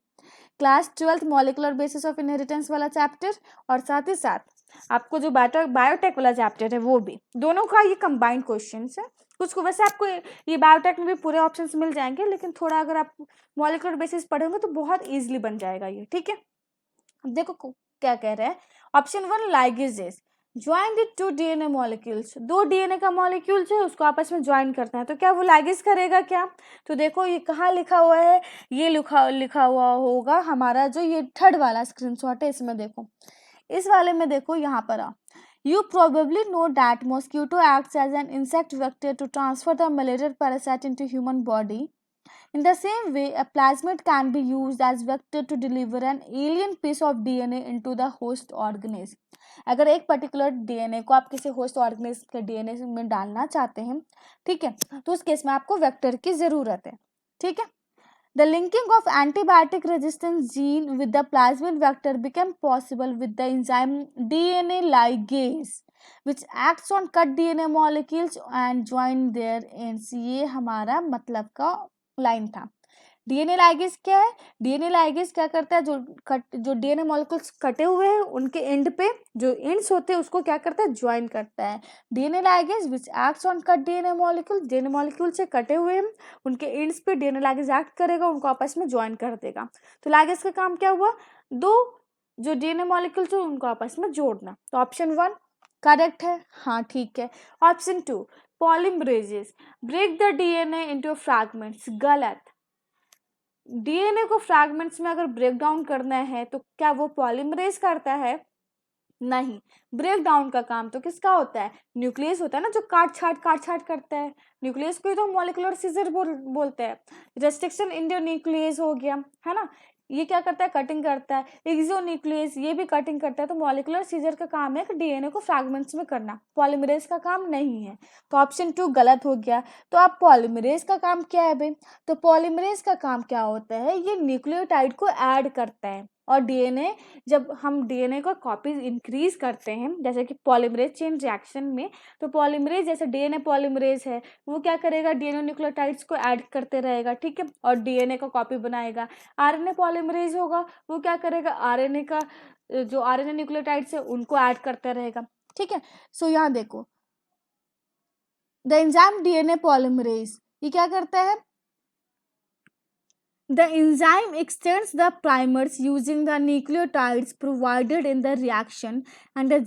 class 12th molecular basis of inheritance वाला चैप्टर, और साथ ही साथ आपको जो बायोटेक वाला चैप्टर है वो भी, दोनों का ये कंबाइंड क्वेश्चन है। कुछ को वैसे आपको ये बायोटेक में भी पूरे ऑप्शंस मिल जाएंगे, लेकिन थोड़ा अगर आप मॉलिकुलर बेसिस पढ़ोगे तो बहुत ईजिली बन जाएगा ये, ठीक है। अब देखो क्या कह रहा है, option 1 ligases join the two DNA molecules, दो डीएनए का मॉलिक्यूल्स है उसको आपस में ज्वाइन करता है, तो क्या वो लाइगेज करेगा क्या? तो देखो ये कहाँ लिखा हुआ है, ये लिखा हुआ होगा हमारा जो ये थर्ड वाला स्क्रीनशॉट है, इसमें देखो, इस वाले में देखो यहाँ पर आ, You probably know that mosquito acts as an insect vector to transfer the malaria parasite into human body. In the same way, a plasmid can be used as vector to deliver an alien piece of DNA into the host organism. अगर एक particular DNA को आप किसी host organism के DNA में डालना चाहते हैं, ठीक है, तो उस केस में आपको वेक्टर की जरूरत है, ठीक है। The linking of antibiotic resistance gene with the plasmid vector became possible with the enzyme DNA ligase, which acts on cut DNA molecules and join their ends। ये हमारा मतलब का लाइन था। डीएनए लाइगेज क्या है? डीएनए लाइगेज क्या करता है, जो डीएनए मॉलिक्यूल्स कटे हुए हैं उनके एंड पे जो एंड्स होते हैं उसको क्या करता है, ज्वाइन करता है। DNA ligase which acts on cut DNA molecule, DNA molecule से कटे हुए हैं उनके एंड्स पे डीएनए लाइगेज एक्ट करेगा, उनको आपस में ज्वाइन कर देगा। तो लाइगेज का काम क्या हुआ, दो जो डीएनए मॉलिक्यूल्स है उनको आपस में जोड़ना। तो ऑप्शन 1 करेक्ट है, हाँ ठीक है। Option 2 polymerases break the DNA into fragments, गलत। डीएनए को फ्रैगमेंट्स में अगर ब्रेक डाउन करना है तो क्या वो पॉलीमरेज करता है? नहीं, ब्रेक डाउन का काम तो किसका होता है, न्यूक्लियस होता है ना, जो काट छाट करता है। न्यूक्लियस को ही तो मॉलिक्यूलर सीजर बोलते हैं। रेस्ट्रिक्शन इंडोन्यूक्लियस हो गया, है ना, ये क्या करता है, कटिंग करता है। एक्सोन्यूक्लियस ये भी कटिंग करता है। तो मॉलिक्यूलर सीजर का काम है कि डीएनए को फ्रैगमेंट्स में करना, पॉलीमरेज का काम नहीं है। तो ऑप्शन 2 गलत हो गया। तो अब पॉलीमरेज का काम क्या है भाई, तो पॉलीमरेज का काम क्या होता है, ये न्यूक्लियोटाइड को ऐड करता है। और डीएनए, जब हम डीएनए का कॉपीज इंक्रीज करते हैं जैसे कि पॉलीमरेज चेन रिएक्शन में, तो पॉलीमरेज जैसे डीएनए पॉलीमरेज है वो क्या करेगा, डीएनए न्यूक्लियोटाइड्स को ऐड करते रहेगा, ठीक है, और डीएनए का कॉपी बनाएगा। आरएनए पॉलीमरेज होगा वो क्या करेगा, आरएनए का जो आरएनए न्यूक्लियोटाइड्स है उनको ऐड करता रहेगा, ठीक है। सो यहाँ देखो द एंजाइम डीएनए पॉलीमरेज ये क्या करता है, the enzyme extends the primers using the nucleotides provided in the reaction and the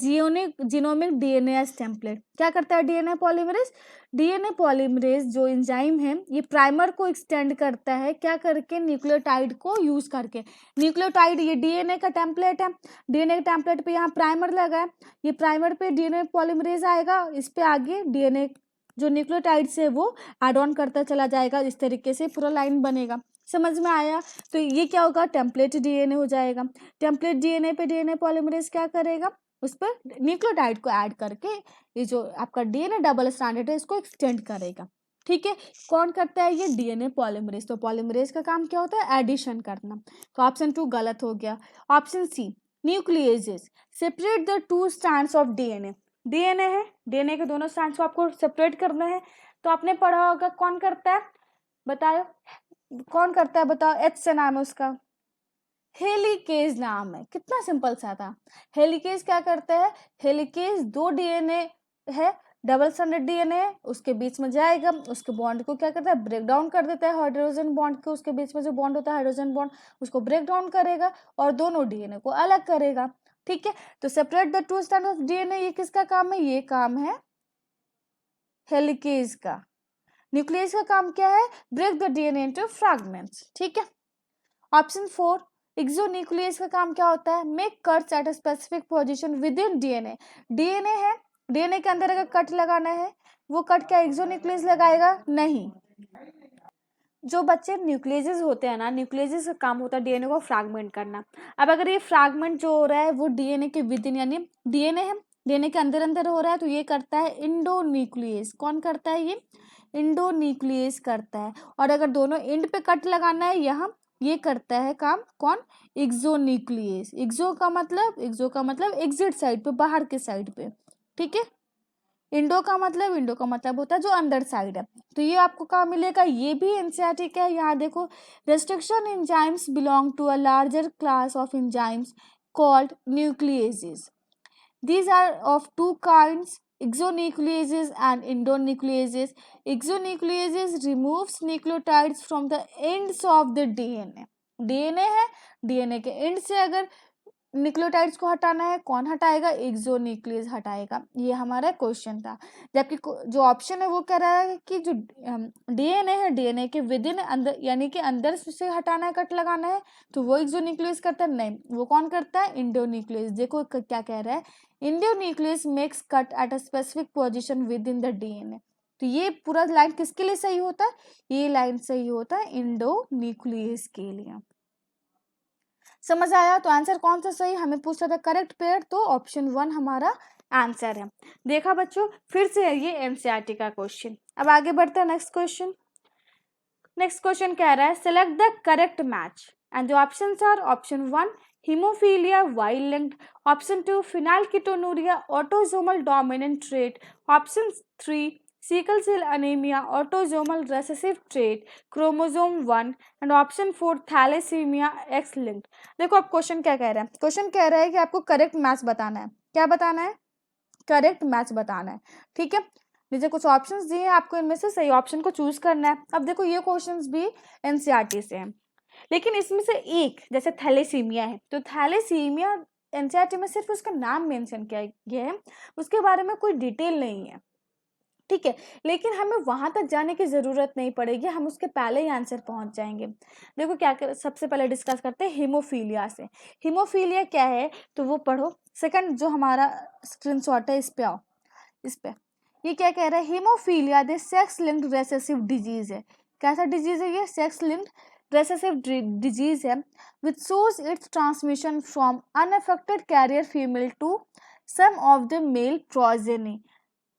genomic DNA as template। क्या करता है डीएनए पॉलीमरेज, डीएनए पॉलीमरेज जो एंजाइम है ये प्राइमर को एक्सटेंड करता है, क्या करके, न्यूक्लियोटाइड को यूज करके। न्यूक्लियोटाइड ये डीएनए का टेम्पलेट है, डीएनए के टेम्पलेट पे यहाँ प्राइमर लगा है, ये प्राइमर पे डीएनए पॉलीमरेज आएगा, इस पे आगे डीएनए जो न्यूक्लियोटाइड्स है वो एड ऑन करता चला जाएगा, इस तरीके से पूरा लाइन बनेगा। समझ में आया? तो ये क्या होगा, टेम्पलेट डीएनए हो जाएगा। टेम्पलेट डीएनए पे डीएनए पॉलीमरेज क्या करेगा, उस पर न्यूक्लियोटाइड को ऐड करके ये जो आपका डीएनए डबल स्ट्रैंडेड है इसको एक्सटेंड करेगा, ठीक है। कौन करता है ये, डीएनए पॉलीमरेज। तो पॉलीमरेज का काम क्या होता है, एडिशन करना। तो ऑप्शन 2 गलत हो गया। Option C nucleases separate the two strands of DNA, DNA है, डीएनए के दोनों स्ट्रैंड्स को आपको सेपरेट करना है। तो आपने पढ़ा होगा कौन करता है, बताओ कौन करता है, बताओ, एच से नाम है उसका, हेलिकेज नाम है, कितना सिंपल सा था। हेलिकेज क्या करता है, हेलिकेज दो डीएनए है, डबल स्ट्रैंडेड डीएनए है, उसके बीच में जाएगा, उसके बॉन्ड को क्या करता है, ब्रेक डाउन कर देता है, हाइड्रोजन बॉन्ड को, उसके बीच में जो बॉन्ड होता है हाइड्रोजन बॉन्ड उसको ब्रेक डाउन करेगा और दोनों डीएनए को अलग करेगा, ठीक है। तो separate the two strand of DNA ये किसका काम है, ये काम है हेलिकेज का। न्यूक्लियस का काम क्या है, break the DNA into fragments, ठीक है। ऑप्शन 4 एक्सोन्यूक्लियस का काम क्या होता है, make cuts at a specific position with in DNA. DNA है, डीएनए के अंदर अगर कट लगाना है, वो कट क्या एक्सोन्यूक्लियस लगाएगा, नहीं। जो बच्चे न्यूक्लियस होते हैं ना, न्यूक्लियस का काम होता है डीएनए को फ्रैगमेंट करना। अब अगर ये फ्रैगमेंट जो हो रहा है वो डीएनए के विद इन, यानी डीएनए है, डीएनए के अंदर अंदर हो रहा है, तो ये करता है इंडोन्यूक्लियस। कौन करता है, ये इंडोन्यूक्लियस करता है। और अगर दोनों एंड पे कट लगाना है यहाँ, ये करता है काम कौन, एक्सोन्यूक्लियस। एक्सो का मतलब एग्जिट साइड पे, बाहर के साइड पे, ठीक है। इंडो का मतलब होता है जो अंदर साइड है। तो ये आपको कहाँ मिलेगा, ये भी एनसीईआरटी का है। यहाँ देखो, restriction enzymes belong to a larger class of enzymes called nucleases. These are of two kinds, exonucleases and endonucleases. Exonucleases removes nucleotides from the ends of the DNA. DNA है, DNA के and से अगर nucleotides को हटाना है, कौन हटाएगा, exonuclease हटाएगा। ये हमारा क्वेश्चन था। जबकि जो ऑप्शन है वो कह रहा है कि जो डीएनए है, डीएनए के विद इन अंदर, यानी कि अंदर से हटाना है, कट लगाना है, तो वो एक्सोन्यूक्लियस करता है, नहीं, वो कौन करता है, इंडोन्यूक्लियस। देखो क्या कह रहा है, endonuclease makes cut at a specific position with in the DNA. तो ये पूरा लाइन किसके लिए सही होता है, ये लाइन सही होता है इंडोन्यूक्लियस के लिए। समझ आया, तो आंसर कौन सा सही, हमें पूछता था करेक्ट पेयर, तो ऑप्शन 1 हमारा आंसर है। देखा बच्चों, फिर से है ये एनसीईआरटी का क्वेश्चन। अब आगे बढ़ते हैं नेक्स्ट क्वेश्चन। नेक्स्ट क्वेश्चन कह रहा है select the correct match and जो options are, option 1 haemophilia Y linked, option 2 phenylketonuria autosomal dominant trait, option 3 sickle cell anaemia autosomal recessive trait chromosome 1 and option 4 thalassaemia X linked. देखो अब question क्या कह रहा है, क्वेश्चन कह रहा है कि आपको करेक्ट मैच बताना है। क्या बताना है, करेक्ट मैच बताना है, ठीक है। नीचे कुछ ऑप्शंस दिए हैं, आपको इनमें से सही ऑप्शन को चूज करना है। अब देखो ये क्वेश्चंस भी एनसीईआरटी से हैं, लेकिन इसमें से एक जैसे थैलेसीमिया है, तो थैलेसीमिया एनसीईआरटी में सिर्फ उसका नाम मेंशन किया गया है, उसके बारे में कोई डिटेल नहीं है, ठीक है। लेकिन हमें वहां तक जाने की जरूरत नहीं पड़ेगी, हम उसके पहले ही आंसर पहुंच जाएंगे। देखो क्या कर, सबसे पहले डिस्कस करते हैं हीमोफीलिया से। हीमोफीलिया क्या है, तो वो पढ़ो। सेकंड जो हमारा स्क्रीनशॉट है, इस पे आओ, इस पे। ये क्या कह रहा है, haemophilia the sex linked recessive disease है। कैसा डिजीज है ये, सेक्स लिंक्ड रेसेसिव डिजीज है, which shows its transmission from unaffected carrier female to some of the male progeny.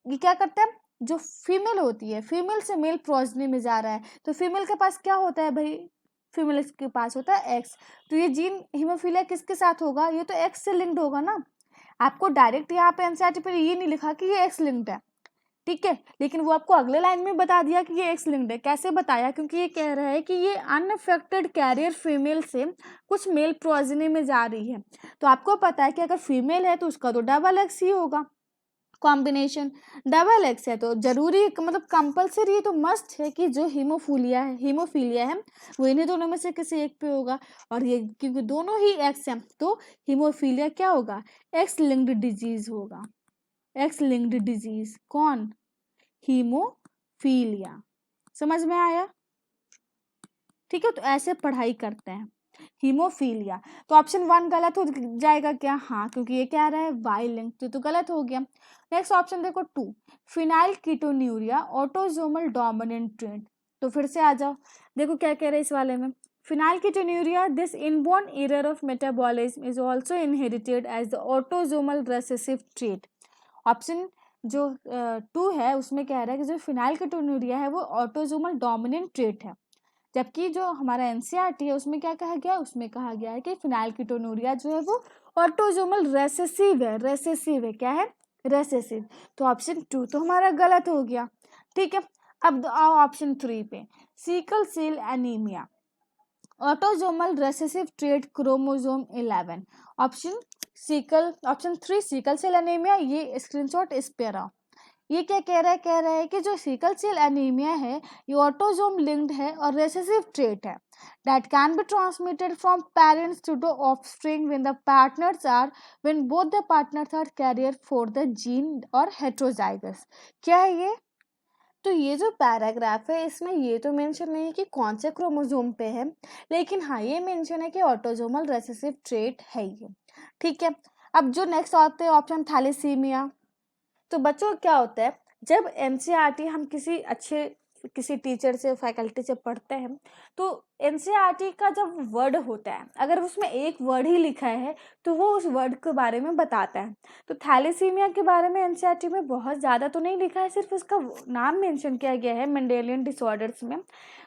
ये क्या करता है, जो फीमेल होती है, फीमेल से मेल प्रोजेनी में जा रहा है, तो फीमेल के पास क्या होता है भाई, फीमेल के पास होता है एक्स, तो ये जीन हीमोफीलिया किसके साथ होगा, ये तो एक्स से लिंक्ड होगा ना। आपको डायरेक्ट यहाँ पे एनसीईआरटी पे ये नहीं लिखा कि ये एक्स लिंक्ड है, ठीक है, लेकिन वो आपको अगले लाइन में बता दिया कि ये एक्स लिंक्ड है। कैसे बताया, क्योंकि ये कह रहा है कि ये अनअफेक्टेड कैरियर फीमेल से कुछ मेल प्रोजेनी में जा रही है, तो आपको पता है कि अगर फीमेल है तो उसका तो डबल एक्स ही होगा, कॉम्बिनेशन डबल एक्स है, तो जरूरी मतलब कंपलसरी तो मस्ट है कि जो हीमोफीलिया है वो इन्हीं दोनों में से किसी एक पे होगा। और ये क्योंकि दोनों ही एक्स हैं, तो हीमोफीलिया क्या होगा, एक्स लिंक्ड डिजीज होगा। एक्स लिंक्ड डिजीज कौन, हीमोफीलिया। समझ में आया, ठीक है। तो ऐसे पढ़ाई करते हैं हीमोफीलिया। तो ऑप्शन 1 गलत हो जाएगा क्या, हाँ, क्योंकि ये क्या रहा है, वाई लिंक, तो गलत हो गया। नेक्स्ट ऑप्शन देखो 2 फिनाइलकीटोन्यूरिया ऑटोसोमल डोमिनेंट ट्रेट। तो फिर से आ जाओ, देखो क्या कह रहे हैं इस वाले में, phenylketonuria this inborn error of metabolism is also inherited as the autosomal recessive trait. Option जो 2 है उसमें कह रहा है कि जो फिनाइलकीटोन्यूरिया है वो ऑटोसोमल डोमिनेंट ट्रेट है, जबकि जो हमारा एनसीईआरटी है उसमें क्या कहा गया, उसमें कहा गया है कि फिनाइलकीटोन्यूरिया जो है वो ऑटोसोमल रेसेसिव है, रेसेसिव है, क्या है, रेसेसिव। तो ऑप्शन 2 तो हमारा गलत हो गया, ठीक है। अब आओ ऑप्शन 3 पे, sickle cell anaemia autosomal recessive trait chromosome 11। Option 3 sickle cell anaemia, ये स्क्रीनशॉट इस पे रहा। ये क्या कह रहा है कि जो सिकल सेल एनीमिया है ये ऑटोसोम लिंक्ड है और रेसेसिव ट्रेट है that can be transmitted from parents to the offspring when both the partners are carrier for the gene और हेट्रोजाइगस। क्या है ये, तो ये जो पैराग्राफ है इसमें ये तो मेंशन नहीं है कि कौन से क्रोमोसोम पे है, लेकिन हाँ ये मेंशन है कि ऑटोसोमल रिसेसिव ट्रेट है ये। ठीक है, अब जो नेक्स्ट आते हैं ऑप्शन थैलेसीमिया। तो बच्चों क्या होता है, जब एनसीईआरटी हम किसी टीचर से फैकल्टी से पढ़ते हैं तो एनसीईआरटी का जब वर्ड होता है अगर उसमें एक वर्ड ही लिखा है तो वो उस वर्ड के बारे में बताता है। तो थैलेसीमिया के बारे में एनसीईआरटी में बहुत ज़्यादा तो नहीं लिखा है, सिर्फ उसका नाम मेंशन किया गया है मेंडेलियन डिसऑर्डर्स में।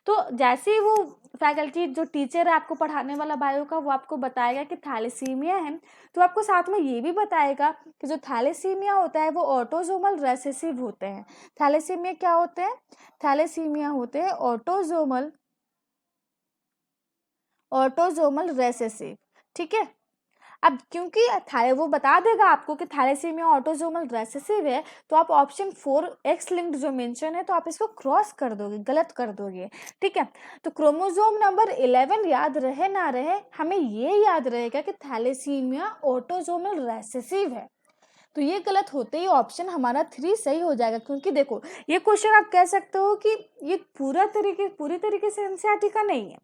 तो जैसे ही वो फैकल्टी जो टीचर है आपको पढ़ाने वाला बायो का वो आपको बताएगा कि थैलेसीमिया है, तो आपको साथ में ये भी बताएगा कि जो थैलेसीमिया होता है वो ऑटोसोमल रेसेसिव होते हैं। थैलेसीमिया क्या होते हैं, थैलेसीमिया होते हैं ऑटोसोमल रेसेसिव। ठीक है, अब क्योंकि वो बता देगा आपको कि थैलेसीमिया ऑटोसोमल रेसेसिव है, तो आप ऑप्शन 4 एक्स लिंक्ड जो मेंशन है तो आप इसको क्रॉस कर दोगे, गलत कर दोगे। ठीक है, तो क्रोमोसोम नंबर 11 याद रहे ना रहे, हमें ये याद रहेगा कि थैलेसीमिया ऑटोसोमल रेसेसिव है। तो ये गलत होते ही ऑप्शन हमारा 3 सही हो जाएगा। क्योंकि देखो ये क्वेश्चन आप कह सकते हो कि ये पूरी तरीके से एनसीईआरटी का नहीं है।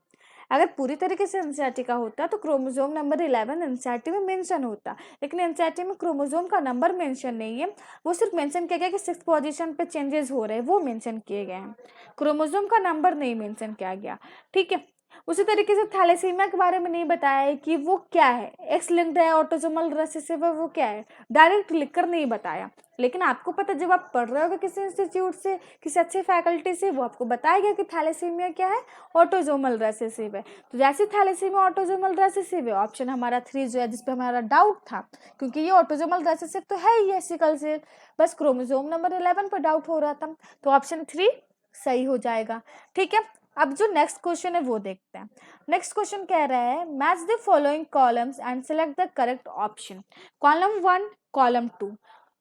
अगर पूरी तरीके से एनसीईआरटी का होता तो क्रोमोसोम नंबर 11 एनसीईआरटी में मेंशन होता, लेकिन एनसीईआरटी में क्रोमोसोम का नंबर मेंशन नहीं है, वो सिर्फ मेंशन किया गया कि 6th पोजीशन पे चेंजेस हो रहे हैं वो मेंशन किए गए हैं, क्रोमोसोम का नंबर नहीं मेंशन किया गया। ठीक है, उसी तरीके से थैलेसीमिया के बारे में नहीं बताया है कि वो क्या है, एक्स लिंक्ड है, ऑटोसोमल रिसेसिव है, वो क्या है, डायरेक्ट लिखकर नहीं बताया। लेकिन आपको पता जब आप पढ़ रहे होगे किसी इंस्टीट्यूट से, किसी अच्छे फैकल्टी से, वो आपको बताएगा कि थैलेसीमिया क्या है, ऑटोसोमल रिसेसिव है। तो जैसे थैलेसीमिया ऑटोसोमल रिसेसिव है, ऑप्शन हमारा 3 जो है जिसपे हमारा डाउट था, क्योंकि ये ऑटोसोमल रिसेसिव तो है ही सिकल सेल, बस क्रोमोसोम नंबर 11 पर डाउट हो रहा था, तो ऑप्शन 3 सही हो जाएगा। ठीक है, अब जो नेक्स्ट क्वेश्चन है वो देखते हैं। नेक्स्ट क्वेश्चन कह रहा है match the following columns and select the correct option. Column 1, column 2,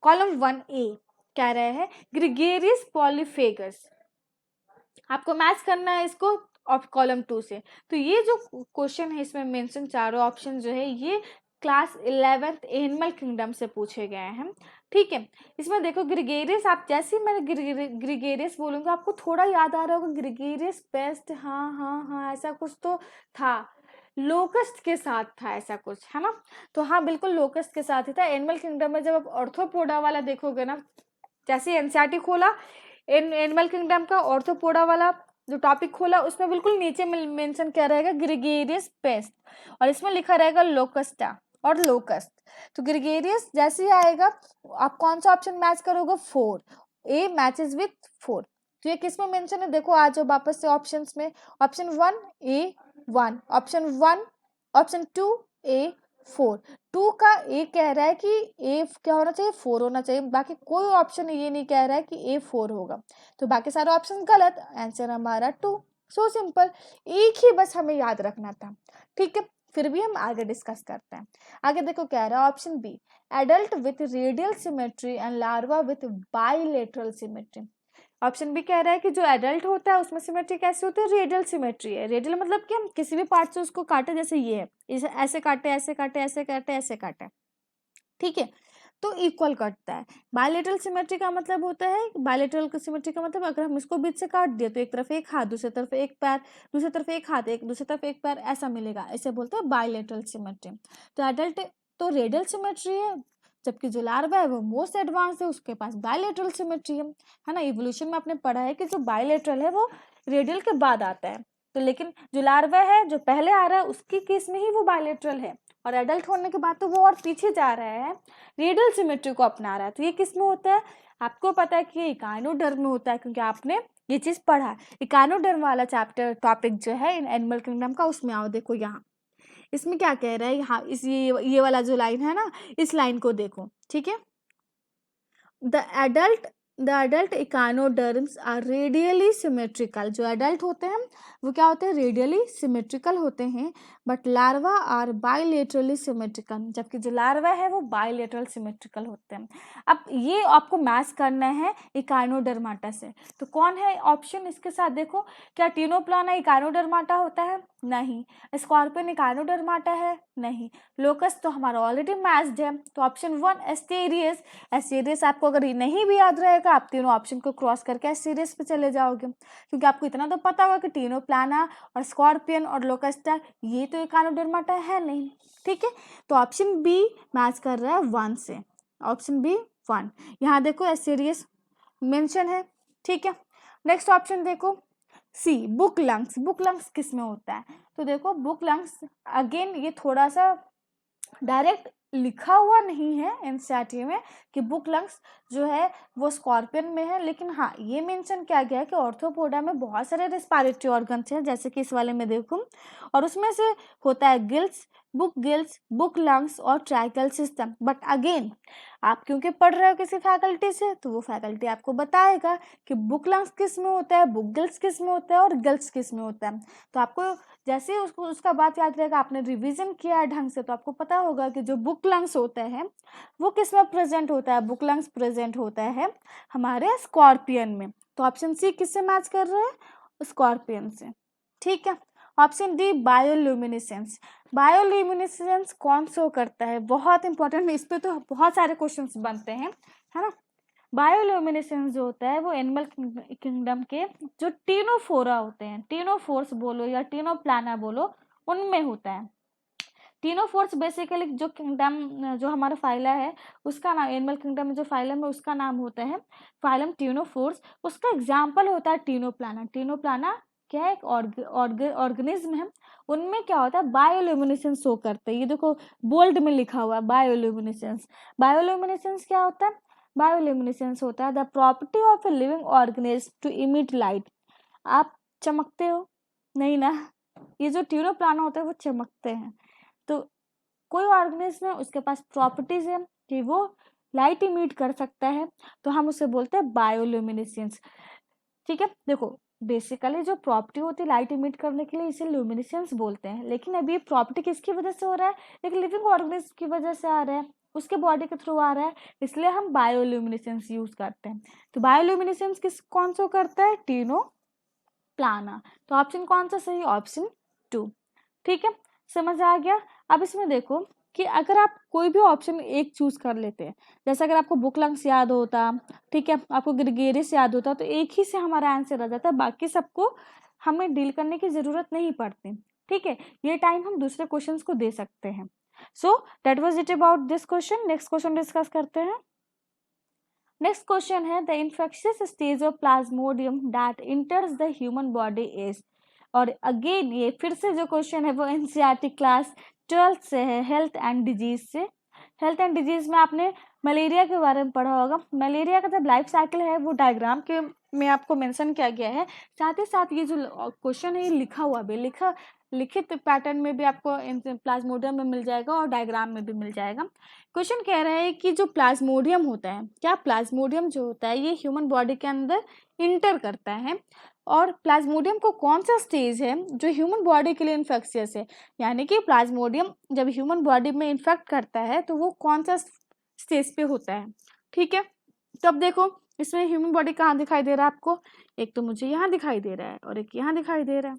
column 1A कह रहे हैं ग्रिगेरियस पॉलीफेगस, आपको मैच करना है इसको कॉलम 2 से। तो ये जो क्वेश्चन है इसमें मेंशन चारों ऑप्शन जो है ये क्लास 11th एनिमल किंगडम से पूछे गए हैं। ठीक है, इसमें देखो ग्रिगेरियस, आप जैसे ही मैंने ग्रिगेरियस बोलूँगा आपको थोड़ा याद आ रहा होगा, ग्रिगेरियस पेस्ट, हाँ हाँ हाँ ऐसा कुछ तो था, लोकस्ट के साथ था ऐसा कुछ, है ना। तो हाँ बिल्कुल लोकस्ट के साथ ही था। एनिमल किंगडम में जब आप ऑर्थोपोडा वाला देखोगे ना, जैसे एनसीईआरटी खोला एनिमल किंगडम का ऑर्थोपोडा वाला जो टॉपिक खोला उसमें बिल्कुल नीचे मेंशन क्या रहेगा, ग्रिगेरियस पेस्ट, और इसमें लिखा रहेगा लोकस्टा और लोकस्ट। तो ग्रिगेरियस जैसे ही आएगा आप कौन सा ऑप्शन मैच करोगे, 4, ए मैचेस विथ 4। तो ये किस में मेंशन है, देखो आ जाओ वापस से ऑप्शंस में, option 1 A1, option 1, option 2 A4, 2 का ए कह रहा है कि ए क्या होना चाहिए, 4 होना चाहिए, बाकी कोई ऑप्शन ये नहीं कह रहा है कि A4 होगा, तो बाकी सारे ऑप्शन गलत, आंसर हमारा 2। सो सिंपल, एक ही बस हमें याद रखना था। ठीक है, फिर भी हम आगे डिस्कस करते हैं। आगे देखो क्या रहा है option B, adult with radial symmetry and larva with bilateral symmetry. Option B कह रहा है कि जो एडल्ट होता है उसमें सिमेट्री कैसे होती है, रेडियल सिमेट्री है। रेडियल मतलब कि हम किसी भी पार्ट से उसको काटे, जैसे ये है, इसे ऐसे काटे ऐसे काटे ऐसे काटे ऐसे काटे, ठीक है, तो इक्वल कटता है। बायलेटरल सिमेट्री का मतलब होता है, बायलेटरल सिमेट्री का मतलब अगर हम इसको बीच से काट दिए तो एक तरफ एक हाथ, दूसरी तरफ एक पैर, दूसरी तरफ एक हाथ, एक दूसरी तरफ एक पैर, ऐसा मिलेगा, इसे बोलते हैं बायलेटरल सिमेट्री। तो एडल्ट तो रेडियल सिमेट्री है, जबकि जो लार्वा है वो मोस्ट एडवांस है, उसके पास बायलेटरल सिमेट्री है ना। इवोल्यूशन में आपने पढ़ा है कि जो बायलेटरल है वो रेडियल के बाद आता है, तो लेकिन जो लार्वा है जो पहले आ रहा है उसकी केस में ही वो बायलेटरल है, और एडल्ट होने के बाद तो वो और पीछे जा रहा है, रेडियल सिमेट्री को अपना रहा है। तो ये किस में होता है, आपको पता है कि ये इकाइनोडर्म में होता है, क्योंकि आपने ये चीज पढ़ा है। इकाइनोडर्म वाला चैप्टर टॉपिक जो है इन एनिमल किंगडम का, उसमें आओ देखो यहाँ इसमें क्या कह रहा है, यहाँ इस ये वाला जो लाइन है ना, इस लाइन को देखो, ठीक है। The adult echinoderms are radially symmetrical, जो एडल्ट होते हैं वो क्या होते हैं, रेडियली सिमेट्रिकल होते हैं, but larva are bilaterally symmetrical, जबकि जो लार्वा है वो बाइलेटरल सिमेट्रिकल होते हैं। अब ये आपको मैच करना है इकाइनोडर्माटा से, तो कौन है ऑप्शन इसके साथ, देखो क्या टिनोप्लाना इकाइनोडर्माटा होता है, नहीं। स्कॉर्पियन इकाइनोडर्माटा है, नहीं। लोकस तो हमारा ऑलरेडी मैच्ड है, तो ऑप्शन 1 एस्टेरियस। एस्टेरियस आपको अगर नहीं भी याद रहेगा जाएगा, आप तीनों ऑप्शन को क्रॉस करके सीरीज पे चले जाओगे, क्योंकि आपको इतना तो पता होगा कि टीनोप्लाना और स्कॉर्पियन और लोकस्टा ये तो एकानोडर्माटा है नहीं। ठीक है, तो ऑप्शन बी मैच कर रहा है 1 से, ऑप्शन बी 1। यहाँ देखो एसीरियस मेंशन है। ठीक है, नेक्स्ट ऑप्शन देखो सी बुक लंग्स। बुक लंग्स किस में होता है? तो देखो बुक लंग्स अगेन ये थोड़ा सा डायरेक्ट लिखा हुआ नहीं है एनसीईआरटी में कि बुक लंग्स जो है वो स्कॉर्पियन में है, लेकिन हाँ ये मेंशन किया गया है कि ऑर्थोपोडा में बहुत सारे रेस्पिरेटरी ऑर्गन्स हैं, जैसे कि इस वाले में देखो, और उसमें से होता है गिल्स, बुक लंग्स और ट्रैकियल सिस्टम। बट अगेन आप क्योंकि पढ़ रहे हो किसी फैकल्टी से, तो वो फैकल्टी आपको बताएगा कि बुक लंग्स किस में होता है, बुक गिल्स किस में होता है और गिल्स किस में होता है। तो आपको जैसे ही उसको उसका बात याद रहेगा, आपने रिवीजन किया है ढंग से, तो आपको पता होगा कि जो बुक लंग्स होता है वो किस में प्रेजेंट होता है। बुक लंग्स प्रेजेंट होता है हमारे स्कॉर्पियन में। तो ऑप्शन सी किससे मैच कर रहे हैं? स्कॉर्पियन से। ठीक है, ऑप्शन डी बायोल्यूमिनेसेंस। बायोल्यूमिनेसेंस कौन शो करता है? बहुत इंपॉर्टेंट, इस पे तो बहुत सारे क्वेश्चंस बनते हैं, है ना। बायोल्यूमिनेसेंस जो होता है वो एनिमल किंगडम के जो टीनोफोरा होते हैं, टीनोफोर्स बोलो या टीनोप्लाना बोलो, उनमें होता है। टीनोफोर्स बेसिकली जो किंगडम जो हमारा फाइला है उसका नाम, एनिमल किंगडम में जो फाइलम है उसका नाम होता है फाइलम टीनोफोर्स। उसका एग्जाम्पल होता है टीनोप्लाना। टीनोप्लाना क्या है? एक ऑर्गेनिज्म है, उनमें क्या होता है बायोल्यूमिनेसेंस शो करते हैं। ये देखो बोल्ड में लिखा हुआ है बायोल्यूमिनेसेंस। बायोल्यूमिनेसेंस क्या होता है? बायोल्यूमिनेसेंस होता है the property of a living organism to emit light. आप चमकते हो नहीं ना, ये जो टीनोप्लाना होता है वो चमकते हैं। तो कोई ऑर्गेनिज्म है उसके पास प्रॉपर्टीज है कि वो लाइट इमिट कर सकता है, तो हम उसे बोलते हैं बायोल्यूमिनेसेंस। ठीक है, देखो बेसिकली जो प्रॉपर्टी होती है लाइट इमिट करने के लिए इसे ल्यूमिनेसेंस बोलते हैं, लेकिन अभी प्रॉपर्टी किसकी वजह से हो रहा है? एक लिविंग ऑर्गेनिज्म की वजह से आ रहा है, उसके बॉडी के थ्रू आ रहा है, इसलिए हम बायोल्यूमिनेसेंस यूज करते हैं। तो बायोल्यूमिनेसेंस किस कौन सा करता है? टीनो प्लाना। तो ऑप्शन कौन सा सही? ऑप्शन 2। ठीक है, समझ आ गया। अब इसमें देखो कि अगर आप कोई भी ऑप्शन एक चूज कर लेते हैं, जैसे अगर आपको बुक लंग्स याद होता, ठीक है, आपको ग्रेगेरियस याद होता, तो एक ही से हमारा आंसर आ जाता है, बाकी सबको हमें डील करने की जरूरत नहीं पड़ती। ठीक है, ये टाइम हम दूसरे क्वेश्चंस को दे सकते हैं। So that was it about this question. Next question discuss करते हैं। नेक्स्ट क्वेश्चन है the infectious stage of Plasmodium that इंटर्स the human body is. और अगेन ये फिर से जो क्वेश्चन है वो एनसीईआरटी क्लास 12 से है, हेल्थ एंड डिजीज से। हेल्थ एंड डिजीज में आपने मलेरिया के बारे में पढ़ा होगा। मलेरिया का जब लाइफ साइकिल है वो डायग्राम के में आपको मेंशन किया गया है, साथ ही साथ ये जो क्वेश्चन है ये लिखा हुआ भी, लिखित पैटर्न में भी आपको प्लाज्मोडियम में मिल जाएगा और डायग्राम में भी मिल जाएगा। क्वेश्चन कह रहा है कि जो प्लाज्मोडियम होता है, क्या प्लाज्मोडियम जो होता है ये ह्यूमन बॉडी के अंदर इंटर करता है, और प्लाज्मोडियम को कौन सा स्टेज है जो ह्यूमन बॉडी के लिए इन्फेक्शियस है, यानी कि प्लाज्मोडियम जब ह्यूमन बॉडी में इन्फेक्ट करता है तो वो कौन सा स्टेज पे होता है। ठीक है, तो अब देखो इसमें ह्यूमन बॉडी कहाँ दिखाई दे रहा है आपको? एक तो मुझे यहाँ दिखाई दे रहा है और एक यहाँ दिखाई दे रहा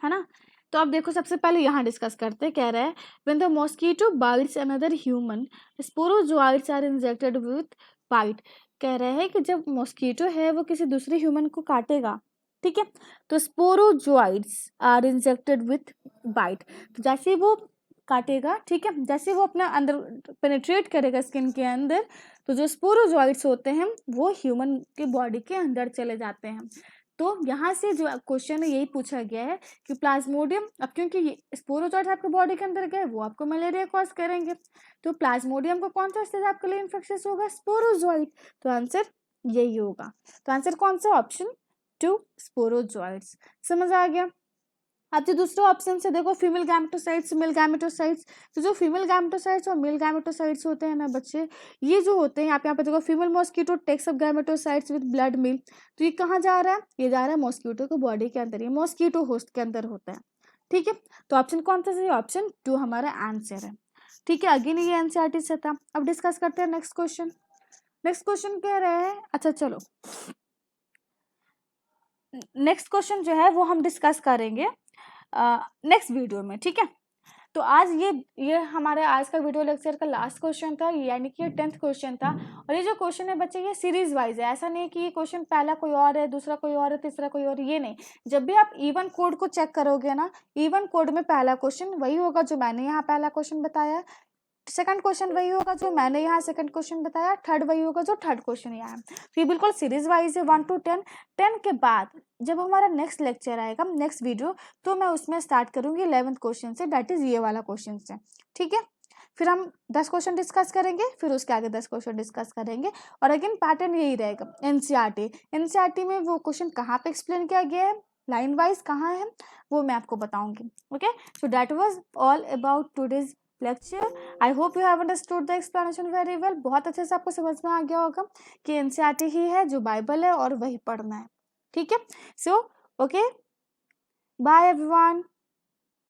है ना। तो अब देखो सबसे पहले यहाँ डिस्कस करते हैं। कह रहा है when the mosquito bites another human sporozoites are injected with bite. कह रहा है कि जब मॉस्किटो है वो किसी दूसरे ह्यूमन को काटेगा, ठीक है, तो sporozoites are injected with bite. तो जैसे वो काटेगा, ठीक है, जैसे वो अपना अंदर पेनिट्रेट करेगा स्किन के अंदर, तो जो स्पोरोजोइट्स होते हैं वो ह्यूमन के बॉडी के अंदर चले जाते हैं। तो यहाँ से जो क्वेश्चन है यही पूछा गया है कि प्लाज्मोडियम, अब क्योंकि स्पोरोजोइट्स आपके बॉडी के अंदर गए वो आपको मलेरिया कॉज करेंगे, तो प्लाज्मोडियम को कौन सा स्टेज आपके लिए इन्फेक्शियस होगा? स्पोरोजोइट। तो आंसर यही होगा। तो आंसर कौन सा? Option 2 sporozoites. समझ आ गया। अब जो दूसरा ऑप्शन से देखो फीमेल गैमेटोसाइट्स, मेल गैमेटोसाइट्स। तो जो फीमेल गैमेटोसाइट्स और मेल गैमेटोसाइट्स होते हैं ना बच्चे, ये जो होते हैं यहाँ पे देखो female mosquito takes up gametocytes with blood meal. तो ये कहाँ जा रहा है? ये जा रहा है मॉस्किटो के बॉडी के अंदर, ये मॉस्किटो होस्ट के अंदर होता है। ठीक है, तो ऑप्शन कौन सा सही? ऑप्शन 2 हमारा आंसर है। ठीक है, अगेन ये एनसीईआरटी से था। अब डिस्कस करते हैं नेक्स्ट क्वेश्चन। नेक्स्ट क्वेश्चन कह रहे हैं, अच्छा चलो नेक्स्ट क्वेश्चन जो है वो हम डिस्कस करेंगे नेक्स्ट वीडियो में, ठीक है। तो आज ये हमारे आज का वीडियो लेक्चर का लास्ट क्वेश्चन था, यानी कि ये 10th क्वेश्चन था। और ये जो क्वेश्चन है बच्चे ये सीरीज वाइज है, ऐसा नहीं कि ये क्वेश्चन पहला कोई और है, दूसरा कोई और है, तीसरा कोई और, ये नहीं। जब भी आप इवन कोड को चेक करोगे ना, इवन कोड में पहला क्वेश्चन वही होगा जो मैंने यहाँ पहला क्वेश्चन बताया है, सेकंड क्वेश्चन वही होगा जो मैंने यहाँ सेकंड क्वेश्चन बताया, थर्ड वही होगा जो थर्ड क्वेश्चन यहाँ है। तो ये बिल्कुल सीरीज वाइज है 1 to 10। 10 के बाद जब हमारा नेक्स्ट लेक्चर आएगा, नेक्स्ट वीडियो, तो मैं उसमें स्टार्ट करूंगी 11th क्वेश्चन से, दैट इज ये वाला क्वेश्चन से, ठीक है। फिर हम 10 क्वेश्चन डिस्कस करेंगे, फिर उसके आगे 10 क्वेश्चन डिस्कस करेंगे। और अगेन पैटर्न यही रहेगा, एनसीईआरटी में वो क्वेश्चन कहाँ पे एक्सप्लेन किया गया है, लाइन वाइज कहाँ है, वो मैं आपको बताऊंगी। Okay, so that was all about today's lecture. I hope you have understood the explanation very well. बहुत अच्छे से आपको समझ में आ गया होगा कि एनसीईआरटी ही है जो बाइबल है और वही पढ़ना है, ठीक है। So okay, bye everyone.